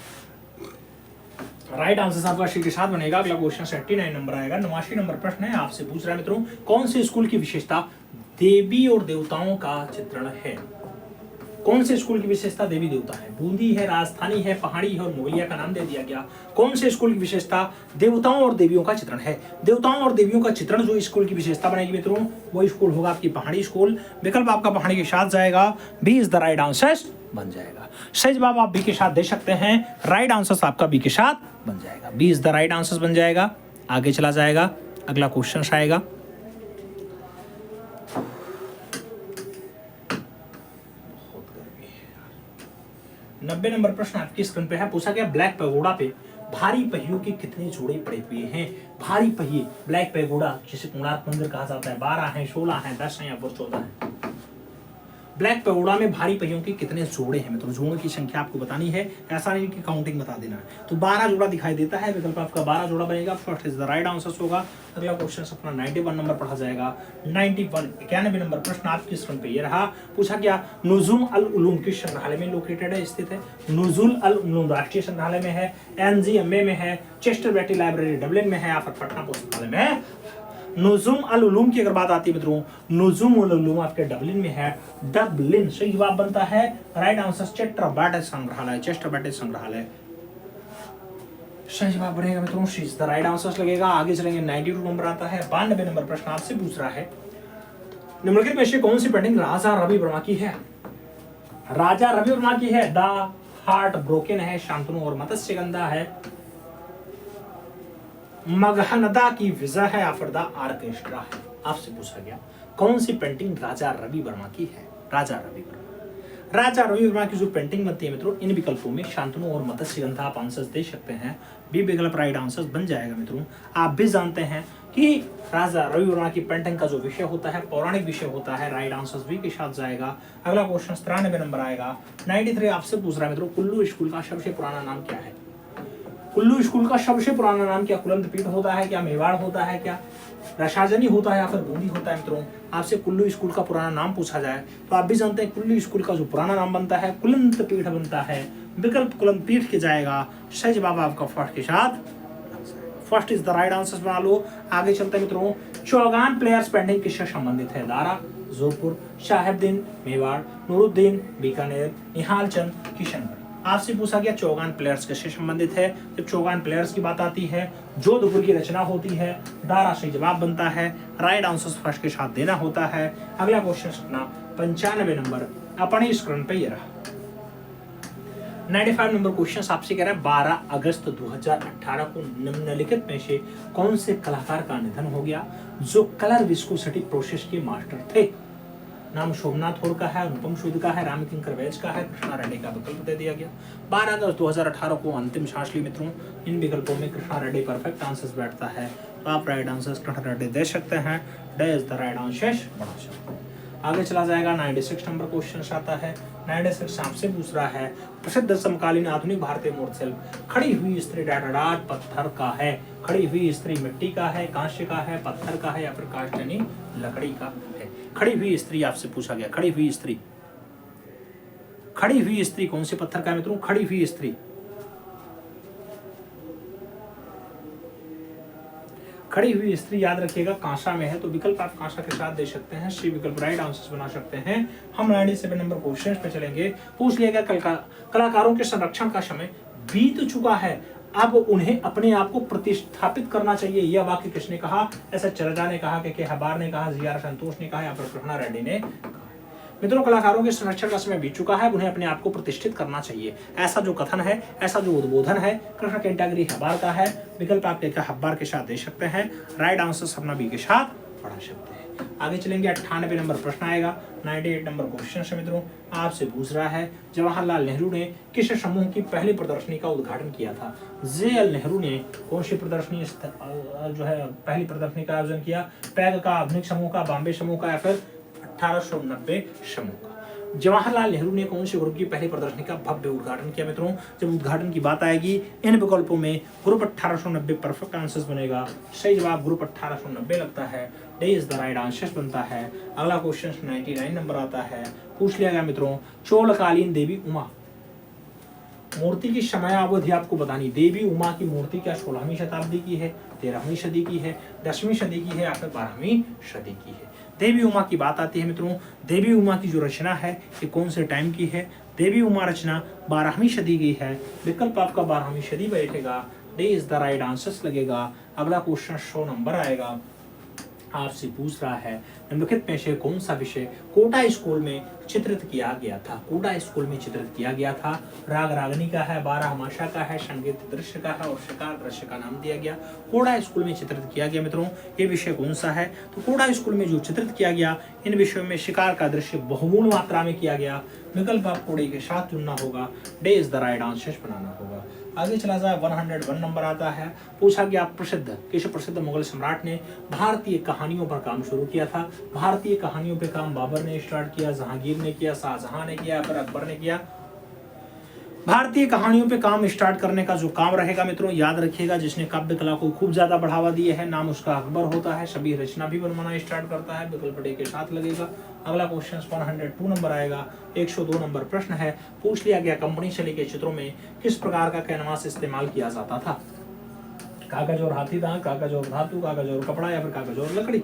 राइट आंसर आपका सी के साथ बनेगा। अगला क्वेश्चन 89 नंबर आएगा। 89 नंबर प्रश्न है, आपसे पूछ रहा है मित्रों, कौन से स्कूल की विशेषता देवी और देवताओं का चित्रण है? कौन से स्कूल की विशेषता देवी देवता है? बूंदी है, राजस्थानी है, पहाड़ी है और मुगलिया का नाम दे दिया गया। कौन से स्कूल की विशेषता देवताओं और देवियों का चित्रण है? देवताओं और देवियों का चित्रण जो स्कूल की विशेषता बनेगी मित्रों, वो स्कूल होगा आपकी पहाड़ी स्कूल। विकल्प आपका पहाड़ी के साथ जाएगा। B is the right answer बन जाएगा। सही जवाब आप बी के साथ दे सकते हैं। राइट आंसर आपका बी के साथ बन जाएगा। B is the right answer बन जाएगा। आगे चला जाएगा। अगला क्वेश्चन आएगा। 90 नंबर प्रश्न आपकी स्क्रीन पे है। पूछा गया ब्लैक पैगोडा पे भारी पहियों के कितने जोड़े पड़े हुए हैं? भारी पहिए ब्लैक पैगोडा जिसे कोणार्क मंदिर कहा जाता है, 12 है, 16 है, 10 है या फिर 14 है? ब्लैक पैगोडा में भारी पहियों के कितने जोड़े हैं मित्रों? जोड़ों की संख्या आपको बतानी है, ऐसा नहीं कि काउंटिंग बता देना है। तो 12 जोड़ा दिखाई देता है। विकल्प आपका 12 जोड़ा बनेगा। First is the right answer होगा। अगला क्वेश्चन अपना 91 नंबर पढ़ा जाएगा। 91 नंबर प्रश्न आपकी स्क्रीन पे ये रहा। पूछा गया नुजुम अल उलूम किस संग्रहालय में लोकेटेड है, स्थित है? नुजुल अल उलूम राष्ट्रीय संग्रहालय में है, एनजीएमए में है, चेस्टर बेटी लाइब्रेरी डबलिन में है या फिर पटना पुस्तकालय में है? नुजुम अल उलूम की अगर बात आती है मित्रों, नुजुम अल उलूम आपके डबलिन में है। डबलिन सही जवाब बनता है। राइट आंसर चेस्टर बेटी संग्रहालय, चेस्टर बेटी संग्रहालय सही जवाब बनेगा मित्रों। She is the right answer लगेगा। आगे चलेंगे। 92 नंबर आता है। 92 नंबर प्रश्न आपसे पूछ रहा है, निम्नलिखित में से कौन सी पेंटिंग राजा रवि वर्मा की है? राजा रवि वर्मा की है। द हार्ट ब्रोकन है, शांतनु और मत्स्यगंधा है, मगहनदा की विजय है या फिर द ऑर्केस्ट्रा है? आपसे पूछा गया कौन सी पेंटिंग राजा रवि वर्मा की है? राजा रवि वर्मा। राजा रवि वर्मा की जो पेंटिंग बनती है मित्रों, इन विकल्पों में शांतनु और मत्स्यगंधा आप आंसर्स दे सकते हैं। बी विकल्प राइट आंसर्स बन जाएगा मित्रों। आप भी जानते हैं कि राजा रवि वर्मा की पेंटिंग का जो विषय होता है पौराणिक विषय होता है। राइट आंसर्स बी के साथ जाएगा। अगला क्वेश्चन 93 नंबर आएगा। 93 आपसे पूछ रहा है मित्रों, कुल्लू स्कूल का सबसे पुराना नाम क्या है? कुल्लू स्कूल का सबसे पुराना नाम क्या कुलंद पीठ होता है, क्या मेवाड़ होता है, क्या रसाजनी होता है या फिर बूंदी होता है? मित्रों आपसे कुल्लू स्कूल का पुराना नाम पूछा जाए तो आप भी जानते हैं कुल्लू स्कूल का जो पुराना नाम बनता है कुलंद पीठ बनता है। विकल्प कुलंद पीठ के जाएगा। सही जवाब आपका फर्स्ट के साथ। First is the right answer बना लो। आगे चलते हैं मित्रों। चौगान प्लेयर्स पेंटिंग किससे संबंधित है? दारा, जोधपुर, साहेबदीन, मेवाड़, नूरुद्दीन, बीकानेर, निहाल चंद, किशनगढ़। आपसे पूछा गया चौगान प्लेयर्स किससे संबंधित है? जब चौगान प्लेयर्स की बात आती है जोधपुर की रचना होती है। दारा सही जवाब बनता है। राइट आंसर फर्स्ट के साथ देना होता है। अगला क्वेश्चन अपना 95 नंबर अपनी स्क्रीन पे ये रहा। 95 नंबर क्वेश्चन आपसे कह रहा है 12 अगस्त 2018 को निम्नलिखित में से कौन से कलाकार का निधन हो गया जो कलर विस्कोसिटी प्रोसेस के मास्टर थे? नाम सोमनाथ होड़ का है, अनुपम सूद का है, रामकिंकर वैज का है, कृष्णा रेड्डी का विकल्प दे दिया गया। 12 अगस्त 2018 को अंतिम सांस ली मित्रों। इन विकल्पों में कृष्णा रेड्डी परफेक्ट आंसर बैठता है तो आप राइट आंसर कृष्णा रेड्डी दे सकते हैं। Day is the right answer बना सकते हैं। आगे चला जाएगा। 96 नंबर क्वेश्चन आता है। 96 आपसे पूछ रहा है प्रसिद्ध समकालीन आधुनिक भारतीय मूर्तिशिल्प खड़ी हुई स्त्री डाट पत्थर का है। खड़ी हुई स्त्री मिट्टी का है, कांस्य का है, पत्थर का है या फिर काष्ठ यानी लकड़ी का है? खड़ी हुई स्त्री आपसे पूछा गया। खड़ी हुई स्त्री, खड़ी हुई स्त्री कौन से पत्थर का है मित्रों? खड़ी हुई स्त्री, खड़ी हुई स्त्री याद रखिएगा कांसा में है तो विकल्प आप कांसा के साथ दे सकते हैं। सी विकल्प राइट आंसर बना सकते हैं। हम 97 नंबर क्वेश्चन पे चलेंगे। पूछ लिया गया कलाकारों के संरक्षण का समय बीत चुका है, अब उन्हें अपने आप को प्रतिस्थापित करना चाहिए। यह वाक्य किसने कहा? ऐसा चरजा ने कहा, के हबार ने कहा, जीआर संतोष ने कहा या फिर कृष्णा रेड्डी ने कहा? मित्रों कलाकारों के संरक्षण का समय बीत चुका है, उन्हें अपने आप को प्रतिष्ठित करना चाहिए। ऐसा जो कथन है, ऐसा जो उद्बोधन है कृष्ण कैटेगरी हब्बार का है। विकल्प आप हब्बार के साथ दे सकते हैं। राइट आंसर अपना बी के साथ पढ़ा सकते हैं। आगे चलेंगे। 98 नंबर प्रश्न आएगा। 98 नंबर क्वेश्चन है मित्रों आपसे पूछ रहा है जवाहरलाल नेहरू ने किस समूह की पहली प्रदर्शनी का उद्घाटन किया था? JL नेहरू ने कौन सी प्रदर्शनी जो है पहली प्रदर्शनी का आयोजन किया? पैग का, आधुनिक समूह का, बॉम्बे समूह का या फिर 1890 समूह का? जवाहरलाल नेहरू ने कौन से ग्रुप की पहली प्रदर्शनी का भव्य उद्घाटन किया मित्रों? जब उद्घाटन की बात आएगी इन विकल्पों में ग्रुप 1890 परफेक्ट आंसर बनेगा। सही जवाब ग्रुप 1890 लगता है। Day is the right answer बनता है। अगला क्वेश्चन 99 नंबर आता है। पूछ लिया गया मित्रों, चोलकालीन देवी उमा मूर्ति की समयावधि आपको बतानी। देवी उमा की मूर्ति क्या 16वीं शताब्दी की है, 13वीं सदी की है, 10वीं सदी की है या फिर 12वीं सदी की है? देवी उमा की बात आती है मित्रों, देवी उमा की जो रचना है ये कौन से टाइम की है? देवी उमा रचना 12वीं सदी की है। विकल्प आपका 12वीं सदी बैठेगा। Day is the right answer लगेगा। अगला क्वेश्चन 100 नंबर आएगा। आपसे पूछ रहा है निम्नलिखित में से कौन सा विषय कोटा स्कूल में चित्रित किया गया था? कोटा स्कूल में चित्रित किया गया था। राग रागनी का है, बारहमासा का है, संगीत दृश्य का है और शिकार दृश्य का नाम दिया गया। कोटा स्कूल में चित्रित किया गया मित्रों, ये विषय कौन सा है? तो कोटा स्कूल में जो चित्रित किया गया इन विषयों में शिकार का दृश्य बहुमूल मात्रा में किया गया। विकल्प आपको डे के साथ चुनना होगा। D is the right answer बनाना होगा। आगे चला जाए 101 नंबर आता है। पूछा गया किस प्रसिद्ध मुगल सम्राट ने भारतीय कहानियों पर काम शुरू किया था? भारतीय कहानियों पे काम बाबर ने स्टार्ट किया, जहांगीर ने किया, शाहजहां ने किया, फिर अकबर ने किया। भारतीय कहानियों पे काम स्टार्ट करने का जो काम रहेगा मित्रों, याद रखिएगा, जिसने काव्य कला को खूब ज्यादा बढ़ावा दिया है, नाम उसका अकबर होता है। सभी रचना भी बनवाना स्टार्ट करता है। विकल्प डे के साथ लगेगा। अगला क्वेश्चन 102 नंबर आएगा। 102 नंबर प्रश्न है। पूछ लिया गया कंपनी शैली के चित्रों में किस प्रकार का कैनवास इस्तेमाल किया जाता था? कागज और हाथी दांत, कागज और धातु, कागज और कपड़ा या फिर कागज और लकड़ी?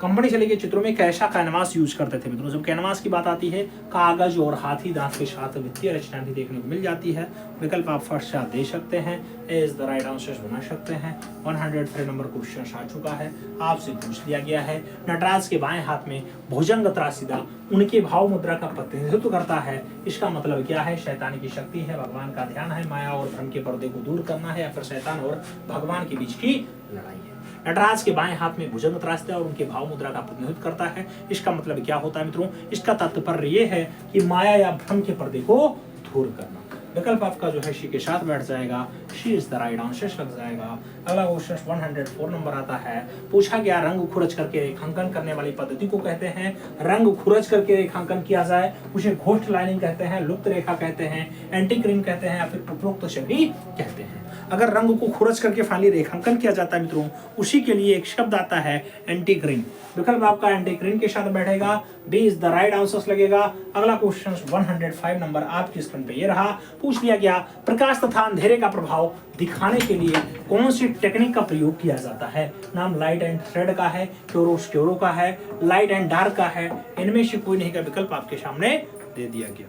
कंपनी शैली के चित्रों में कैसा कैनवास यूज करते थे मित्रों? जब कैनवास की बात आती है, कागज और हाथी दांत के साथ वित्तीय रचना भी देखने को मिल जाती है। विकल्प आप फर्स्ट दे सकते हैं। ए इज द राइट आंसर बना सकते हैं। 103 नंबर क्वेश्चन आ चुका है। आपसे पूछ लिया गया है नटराज के बाएं हाथ में भुजंग त्रासिदा उनके भाव मुद्रा का प्रतिनिधित्व करता है। इसका मतलब क्या है? शैतान की शक्ति है, भगवान का ध्यान है, माया और भ्रम के पर्दे को दूर करना है या फिर शैतान और भगवान के बीच की लड़ाई है। नटराज के बाएं हाथ में भुजंग त्रासदा और उनके भाव मुद्रा का प्रतिनिधित्व करता है। इसका मतलब क्या होता है मित्रों? इसका तात्पर्य ये है कि माया या भ्रम के पर्दे को दूर करना। विकल्प आपका जो है शी के साथ बैठ जाएगा। She is the right answer लग जाएगा। अगला क्वेश्चन 104 नंबर आता है। पूछा गया रंग खुरच करके रेखांकन करने वाली पद्धति को कहते हैं। रंग खुरच करके रेखांकन किया जाए उसे घोस्ट लाइनिंग कहते हैं, लुप्त रेखा कहते हैं, एंटीक्रिन कहते हैं या फिर उपरोक्त छवि कहते हैं। अगर रंग को खुरच करके फाइनली रेखांकन किया जाता है मित्रों, उसी के लिए एक शब्द आता है एंटीक्रिन। विकल्प आपका एंटीक्रिन के साथ बैठेगा। B is the right answer लगेगा। अगला क्वेश्चन 105 नंबर आपकी स्क्रीन पे ये रहा। पूछ लिया गया प्रकाश तथा अंधेरे का प्रभाव दिखाने के लिए कौन सी टेक्निक का प्रयोग किया जाता है? नाम लाइट एंड थ्रेड का है, क्योरोस्क्योरो का है, लाइट एंड डार्क का है। इनमें से कोई नहीं का विकल्प आपके सामने दे दिया गया।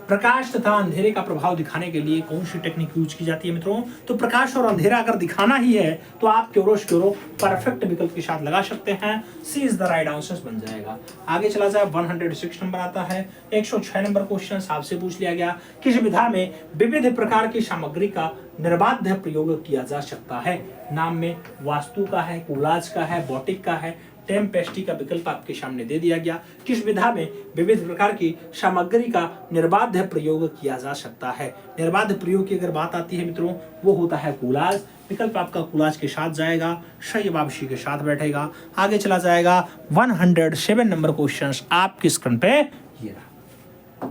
प्रकाश तथा अंधेरे का प्रभाव दिखाने के लिए कौन सी टेक्निक यूज की जाती है मित्रों? तो प्रकाश और अंधेरा अगर दिखाना ही है तो आप क्योरोस्क्योरो परफेक्ट विकल्प के साथ लगा सकते हैं। सी इज द राइट आंसर बन जाएगा। आगे चला जाए 106 नंबर आता है। 106 नंबर क्वेश्चन आपसे पूछ लिया गया किस विधा में विविध प्रकार की सामग्री का निर्बाध प्रयोग किया जा सकता है? नाम में वास्तु का है, कोलाज का है, बॉटिक का है, टेम्पेस्टी का विकल्प आपके सामने दे दिया गया। किस विधा में विविध प्रकार की सामग्री का निर्बाध प्रयोग किया जा सकता है? निर्बाध प्रयोग की अगर बात आती है मित्रों, वो होता है कोलाज। विकल्प आपका कोलाज के साथ जाएगा। सही जवाब सी के साथ बैठेगा। आगे चला जाएगा 107 नंबर क्वेश्चन आपकी स्क्रीन पे ये रहा।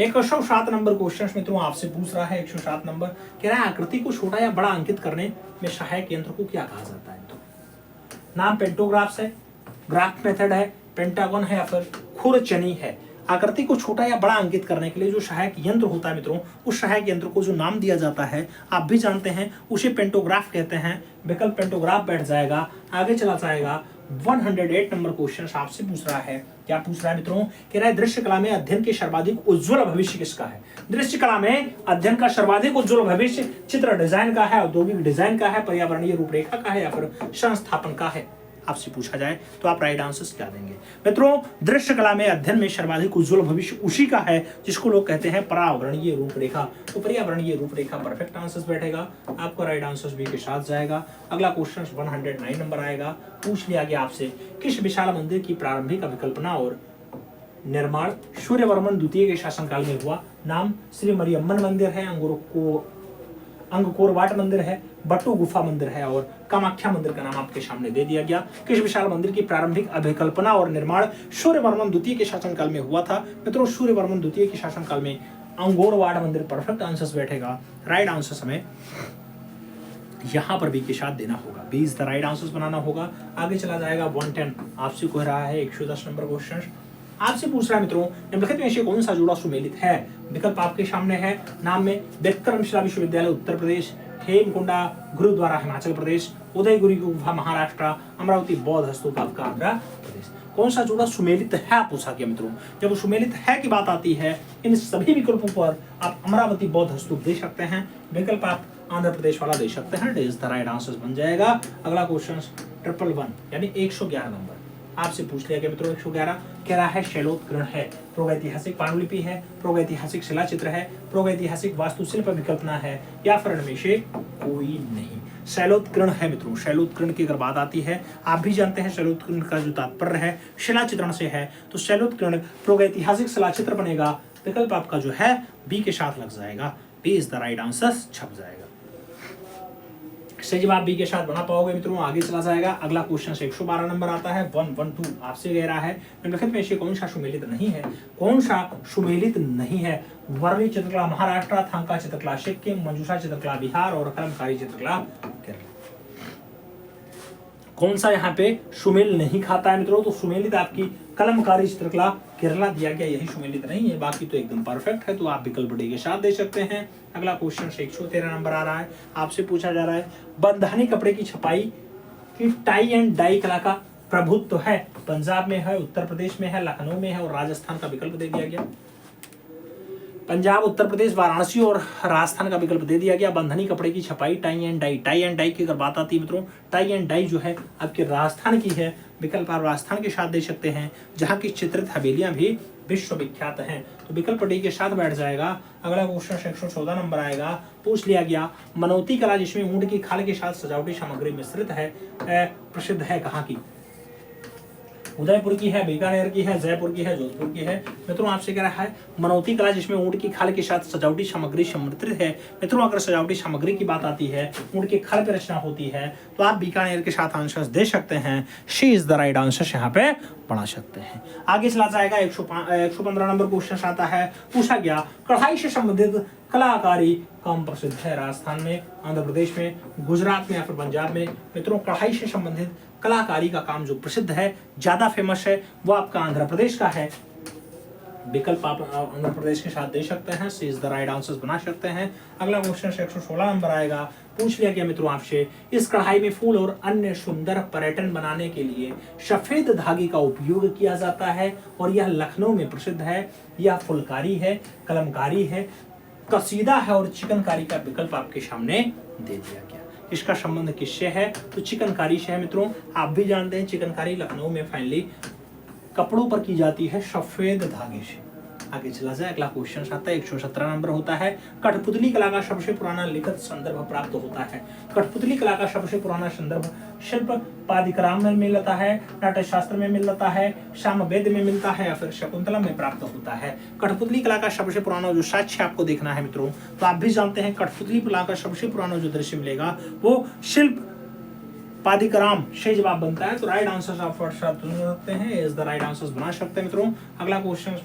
107 नंबर क्वेश्चन मित्रों आपसे पूछ रहा है। 107 नंबर कह रहा है आकृति को छोटा या बड़ा अंकित करने में सहायक यंत्र को क्या कहा जाता है? नाम पेंटोग्राफ्स है, ग्राफ मेथड है, पेंटागन है या फिर खुरचनी है। आकृति को छोटा या बड़ा अंकित करने के लिए जो सहायक यंत्र होता है मित्रों, उस सहायक यंत्र को जो नाम दिया जाता है आप भी जानते हैं, उसे पेंटोग्राफ कहते हैं। विकल्प पेंटोग्राफ बैठ जाएगा। आगे चला जाएगा 108 नंबर क्वेश्चन आपसे पूछ रहा है। क्या पूछ रहा है मित्रों? कह रहा है दृश्य कला में अध्ययन के सर्वाधिक उज्ज्वल भविष्य किसका है? दृश्य कला में अध्ययन का सर्वाधिक उज्ज्वल भविष्य चित्र डिजाइन का है, औद्योगिक डिजाइन का है, पर्यावरणीय रूपरेखा का है या फिर संस्थापन का है? आपसे पूछा जाए तो आप राइट आंसर क्या देंगे मित्रों? दृश्य कला में अध्ययन में सर्वाधिक उज्ज्वल भविष्य उसी का है जिसको लोग कहते हैं पर्यावरणीय रूपरेखा। तो पर्यावरणीय रूपरेखा परफेक्ट आंसर बैठेगा। आपका राइट आंसर बी के साथ जाएगा। अगला क्वेश्चन 109 नंबर आएगा। पूछ लिया गया आपसे किस विशाल मंदिर की प्रारंभिक विकल्पना और निर्माण सूर्यवर्मन द्वितीय के शासनकाल में हुआ? नाम श्री मरियम्मन मंदिर है, अंगकोर वाट मंदिर है, बट्टू गुफा मंदिर है और कामाख्या मंदिर का नाम आपके सामने दे दिया गया। किस विशाल मंदिर की प्रारंभिक अभिकल्पना और निर्माण सूर्यवर्मन द्वितीय के शासनकाल में हुआ था? मित्रों, सूर्यवर्मन द्वितीय के शासनकाल में अंगोर वाट मंदिर परफेक्ट आंसर बैठेगा। राइट आंसर हमें यहाँ पर बी के साथ देना होगा। B is the right answer बनाना होगा। आगे चला जाएगा 110 आपसे कह रहा है 110 नंबर क्वेश्चन आपसे पूछ रहा है मित्रों, निम्नलिखित में से कौन सा जोड़ा सुमेलित है? विकल्प आपके सामने है। नाम में विक्रमशिला विश्वविद्यालय उत्तर प्रदेश, हेमकुंडा गुरुद्वारा हिमाचल प्रदेश, उदयगिरी गुफा महाराष्ट्र, अमरावती बौद्ध स्तूप आपका आंध्र प्रदेश। कौन सा जोड़ा सुमेलित है पूछा गया मित्रों। जब सुमेलित है की बात आती है, इन सभी विकल्पों पर आप अमरावती बौद्ध स्तूप दे सकते हैं। विकल्प आप आंध्र प्रदेश वाला दे सकते हैं। इज द राइट आंसर बन जाएगा। अगला क्वेश्चन 111 यानी 111 नंबर आपसे पूछ लिया गया मित्रों। 111 कह रहा है शैलोत्कीर्ण है, प्रागैतिहासिक पांडुलिपि है, प्रागैतिहासिक शिलाचित्र है, प्रागैतिहासिक वास्तुशिल्प विकल्पना है या फिर इनमें से कोई नहीं। शैलोत्कीर्ण है मित्रों। शैलोत्कीर्ण की अगर बात आती है, आप भी जानते हैं शैलोत्कीर्ण का जो तात्पर्य है शिलाचित्रण से है, तो शैलोत्कीर्ण प्रागैतिहासिक शिलाचित्र बनेगा। विकल्प आपका जो है बी के साथ लग जाएगा। B is the right answer छप जाएगा। सही जवाब बी के साथ बना पाओगे मित्रों। आगे चला जाएगा। अगला क्वेश्चन 112 नंबर आता है 112 आपसे कह रहा है निम्नलिखित में से कौन सा सुमेलित नहीं है? कौन सा सुमेलित नहीं है? वर्ली चित्रकला महाराष्ट्र, थांका चित्रकला सिक्किम, मंजूषा चित्रकला बिहार और कलमकारी चित्रकला केरल। कौन सा यहाँ पे सुमेल नहीं खाता है मित्रों? तो सुमेलित आपकी कलमकारी चित्रकला केरला दिया गया, यही सुमेलित नहीं है। बाकी तो एकदम परफेक्ट है, तो आप विकल्प डी के साथ दे सकते हैं। अगला क्वेश्चन 113 नंबर आ रहा है आपसे पूछा जा रहा है बंधानी कपड़े की छपाई की टाई एंड डाई कला का प्रभुत्व है पंजाब में है, उत्तर प्रदेश में है, लखनऊ में है और राजस्थान का विकल्प दे दिया गया। पंजाब, उत्तर प्रदेश, वाराणसी और राजस्थान का विकल्प दे दिया गया। बंधनी कपड़े की छपाई tie and dye. Tie and dye की अगर बात आती है मित्रों, टाई एंड डाई जो है आपके राजस्थान की है। विकल्प आप राजस्थान के साथ दे सकते हैं, जहाँ की चित्रित हवेलियां भी विश्व विख्यात हैं, तो विकल्प डी के साथ बैठ जाएगा। अगला क्वेश्चन 114 नंबर आएगा। पूछ लिया गया मनौती कला जिसमें ऊंट की खाल के साथ सजावटी सामग्री मिश्रित है, प्रसिद्ध है कहाँ की? उदयपुर की है, बीकानेर की है, जयपुर की है, जोधपुर की है। मित्रों आपसे कह रहा है मनौती कला जिसमें ऊंट की खाल के साथ सजावटी सामग्री सम्मिलित है। मित्रों अगर सजावटी सामग्री की बात आती है, ऊंट की खाल पर रचना होती है, तो आप बीकानेर के साथ आंसर दे सकते हैं। She is the right answer यहाँ पे बना सकते हैं। आगे चला जाएगा 115 नंबर क्वेश्चन आता है। पूछा गया कढ़ाई से संबंधित कलाकारी काम प्रसिद्ध है राजस्थान में, आंध्र प्रदेश में, गुजरात में या फिर पंजाब में। मित्रों कढ़ाई से संबंधित कलाकारी का काम जो प्रसिद्ध है, ज्यादा फेमस है, वो आपका आंध्र प्रदेश का है। विकल्प आप आंध्र प्रदेश के साथ दे सकते हैं। सी इज द राइट आंसर बना सकते हैं। अगला क्वेश्चन 116 नंबर आएगा। पूछ लिया गया मित्रों आपसे इस कढ़ाई में फूल और अन्य सुंदर पर्यटन बनाने के लिए सफेद धागे का उपयोग किया जाता है और यह लखनऊ में प्रसिद्ध है। यह फुलकारी है, कलमकारी है, कसीदा है और चिकनकारी का विकल्प आपके सामने दे दिया गया। इसका संबंध किससे है? तो चिकनकारी से है मित्रों। आप भी जानते हैं चिकनकारी लखनऊ में फाइनली कपड़ों पर की जाती है सफेद धागे से। आगे चला जाए। अगला क्वेश्चन आता है 117 नंबर होता है। कठपुतली कला का सबसे पुराना लिखित संदर्भ प्राप्त होता है। कठपुतली कला का सबसे पुराना संदर्भ शिल्प पादिक्राम में मिलता है, नाट्य शास्त्र में मिलता है, सामवेद में मिलता है या फिर शकुंतलम में प्राप्त होता है। कठपुतली कला का सबसे पुराना जो साक्ष्य आपको देखना है मित्रों, तो आप भी जानते हैं कठपुतली कला का सबसे पुराना जो दृश्य मिलेगा वो शिल्प पादिक्राम से जवाब बनता है। तो राइट आंसर आप चुन सकते हैं। इज द राइट आंसर बना सकते हैं मित्रों। अगला क्वेश्चन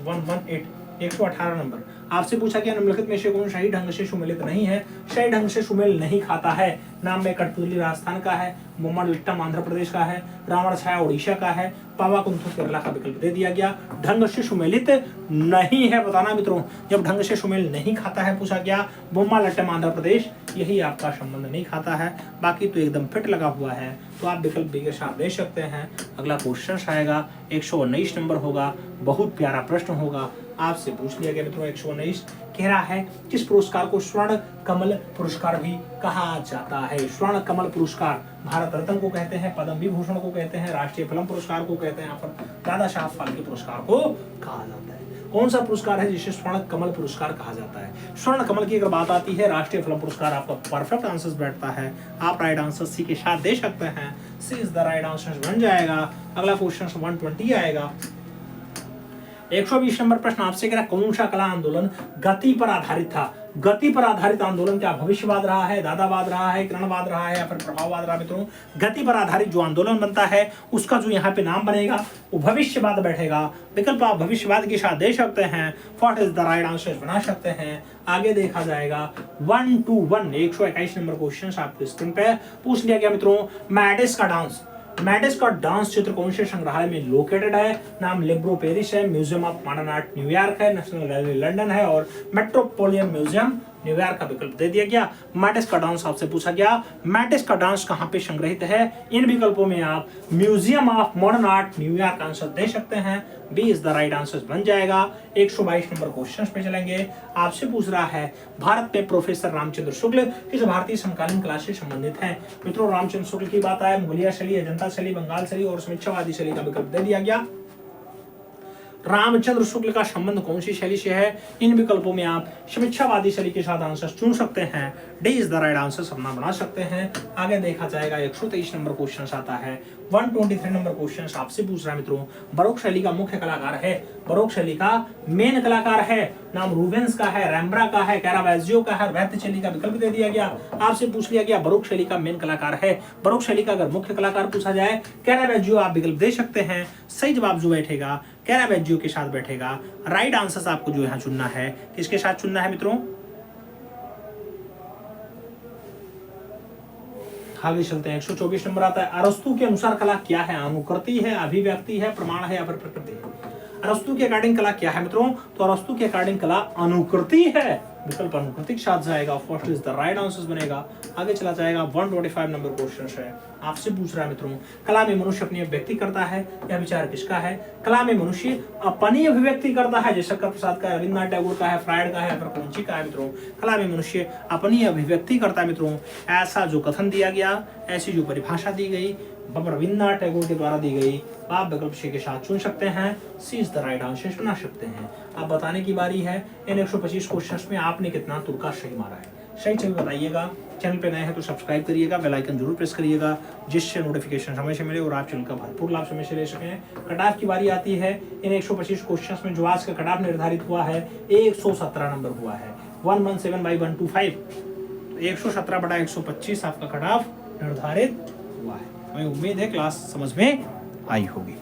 118 नंबर आपसे पूछा गया निम्नलिखित में से कौन सही ढंग से सुमेलित नहीं है? सही ढंग से सुमेल नहीं खाता है। नाम में कठपुतली राजस्थान का है, मोमनलिट्टम आंध्र प्रदेश का है, रावण छाया उड़ीसा का है, पावाकुंथु केरला का विकल्प दे दिया गया। ढंग से सुमेलित नहीं है बताना मित्रों। जब ढंग से सुमेल नहीं खाता है पूछा गया, मोमनलिट्टम आंध्र प्रदेश यही आपका संबंध नहीं खाता है। बाकी तो एकदम फिट लगा हुआ है, तो आप विकल्प बी के साथ दे सकते हैं। अगला क्वेश्चन आएगा 119 नंबर होगा। बहुत प्यारा प्रश्न होगा। आपसे पूछ लिया गया मित्रों 119 कह रहा है किस पुरस्कार को स्वर्ण कमल पुरस्कार भी कहा जाता है? स्वर्ण कमल पुरस्कार भारत रत्न को कहते हैं, पद्म विभूषण को कहते हैं, राष्ट्रीय फिल्म पुरस्कार को कहते हैं, या फिर दादा साहब फाल्के पुरस्कार को कहा जाता है। कौन सा पुरस्कार है जिसे स्वर्ण कमल पुरस्कार कहा जाता है? स्वर्ण कमल की अगर बात आती है, राष्ट्रीय फिल्म पुरस्कार आपका परफेक्ट आंसर बैठता है। आप राइट आंसर सी के साथ दे सकते हैं। सी इज द राइट आंसर बन जाएगा। अगला क्वेश्चन 120 आएगा। 120 नंबर प्रश्न आपसे कह रहा कौन सा कला आंदोलन गति पर आधारित था? गति पर आधारित आंदोलन क्या भविष्यवाद रहा है, दादावाद रहा है, किरणवाद रहा है या फिर प्रभाववाद रहा है मित्रों? गति पर आधारित जो आंदोलन बनता है उसका जो यहाँ पे नाम बनेगा वो भविष्यवाद बैठेगा। विकल्प आप भविष्यवाद के साथ दे सकते हैं। What is the right answer बना सकते हैं। आगे देखा जाएगा 1 to 1 121 नंबर क्वेश्चन आपके स्क्रीन पे पूछ लिया गया मित्रों। मैडिस का डांस चित्र कौन से संग्रहालय में लोकेटेड है? नाम लिब्रो पेरिस है, museum of Modern Art New York है, नेशनल गैलरी लंदन है और मेट्रोपोलिटन म्यूजियम न्यूयॉर्क का विकल्प दे दिया गया। मैटिस का डांस आपसे पूछा गया, मैटिस का डांस कहाँ पे संग्रहित है? इन विकल्पों में आप Museum of Modern Art New York answer दे सकते हैं। B is the right answer बन जाएगा। 122 नंबर क्वेश्चन पे चलेंगे। आपसे पूछ रहा है भारत में प्रोफेसर रामचंद्र शुक्ल किस भारतीय समकालीन कला से संबंधित हैं? मित्रों रामचंद्र शुक्ल की बात आए, मुगलिया शैली, अजंता शैली, बंगाल शैली और समीक्षावादी शैली का विकल्प दे दिया गया। रामचंद्र शुक्ल का संबंध कौन सी शैली से है? इन विकल्पों में आप समीक्षावादी शैली के साथ आंसर चुन सकते हैं। D is the right answer अपना बना सकते हैं। आगे देखा जाएगा 123 नंबर क्वेश्चन आता है। 123 नंबर क्वेश्चन आपसे पूछ रहा है मित्रों, बरोक शैली का मुख्य कलाकार है, बरोक शैली का मेन कलाकार है, नाम रूबेंस का है, रैम्ब्रा का है, कैरावाजियो का है, वैद्य शैली का विकल्प दे दिया गया। आपसे पूछ लिया गया बरोक शैली का मेन कलाकार है, बरोक शैली का अगर मुख्य कलाकार पूछा जाए कैरावाजियो आप विकल्प दे सकते हैं। सही जवाब जो बैठेगा कैरावाजियो के साथ बैठेगा। राइट आंसर आपको जो यहाँ चुनना है, किसके साथ चुनना है मित्रों? आगे चलते हैं। 124 नंबर आता है। अरस्तु के अनुसार कला क्या है? अनुकृति है, अभिव्यक्ति है, प्रमाण है या फिर प्रकृति है? अरस्तु के अकॉर्डिंग कला क्या है मित्रों? तो अरस्तु के अकॉर्डिंग कला अनुकृति है। विकल्प अनुकृति के साथ जाएगा। First is the right answer बनेगा। आगे चला जाएगा 125 नंबर क्वेश्चन है। आपसे पूछ रहा है मित्रों, कला में मनुष्य अपनी अभिव्यक्ति करता है, यह विचार किसका है? कला में मनुष्य अपनी अभिव्यक्ति करता है, जैसे शंकर प्रसाद का, रविन्द्रनाथ टैगोर का है, फ्रायड का है, फिर का है मित्रों। कला में मनुष्य अपनी अभिव्यक्ति करता है मित्रों, ऐसा जो कथन दिया गया, ऐसी जो परिभाषा दी गई रविन्द्रनाथ टैगोर के द्वारा दी गई, आप विकल्प सी के साथ चुन सकते हैं। सी इज द राइट आंसर बना सकते हैं। अब बताने की बारी है इन 125 क्वेश्चंस में आपने कितना तुक्का सही मारा है। सही सही बताइएगा। चैनल पे नए हैं तो सब्सक्राइब करिएगा, बेल आइकन जरूर प्रेस करिएगा, जिससे नोटिफिकेशन समय से मिले और आप चैनल का भरपूर लाभ समय से ले सकें। कट ऑफ की बारी आती है। इन 125 क्वेश्चंस में जो आज का कट ऑफ निर्धारित हुआ है 117 नंबर हुआ है। 117/125 117/125 आपका कट ऑफ निर्धारित हुआ है। हमें उम्मीद है क्लास समझ में आई होगी।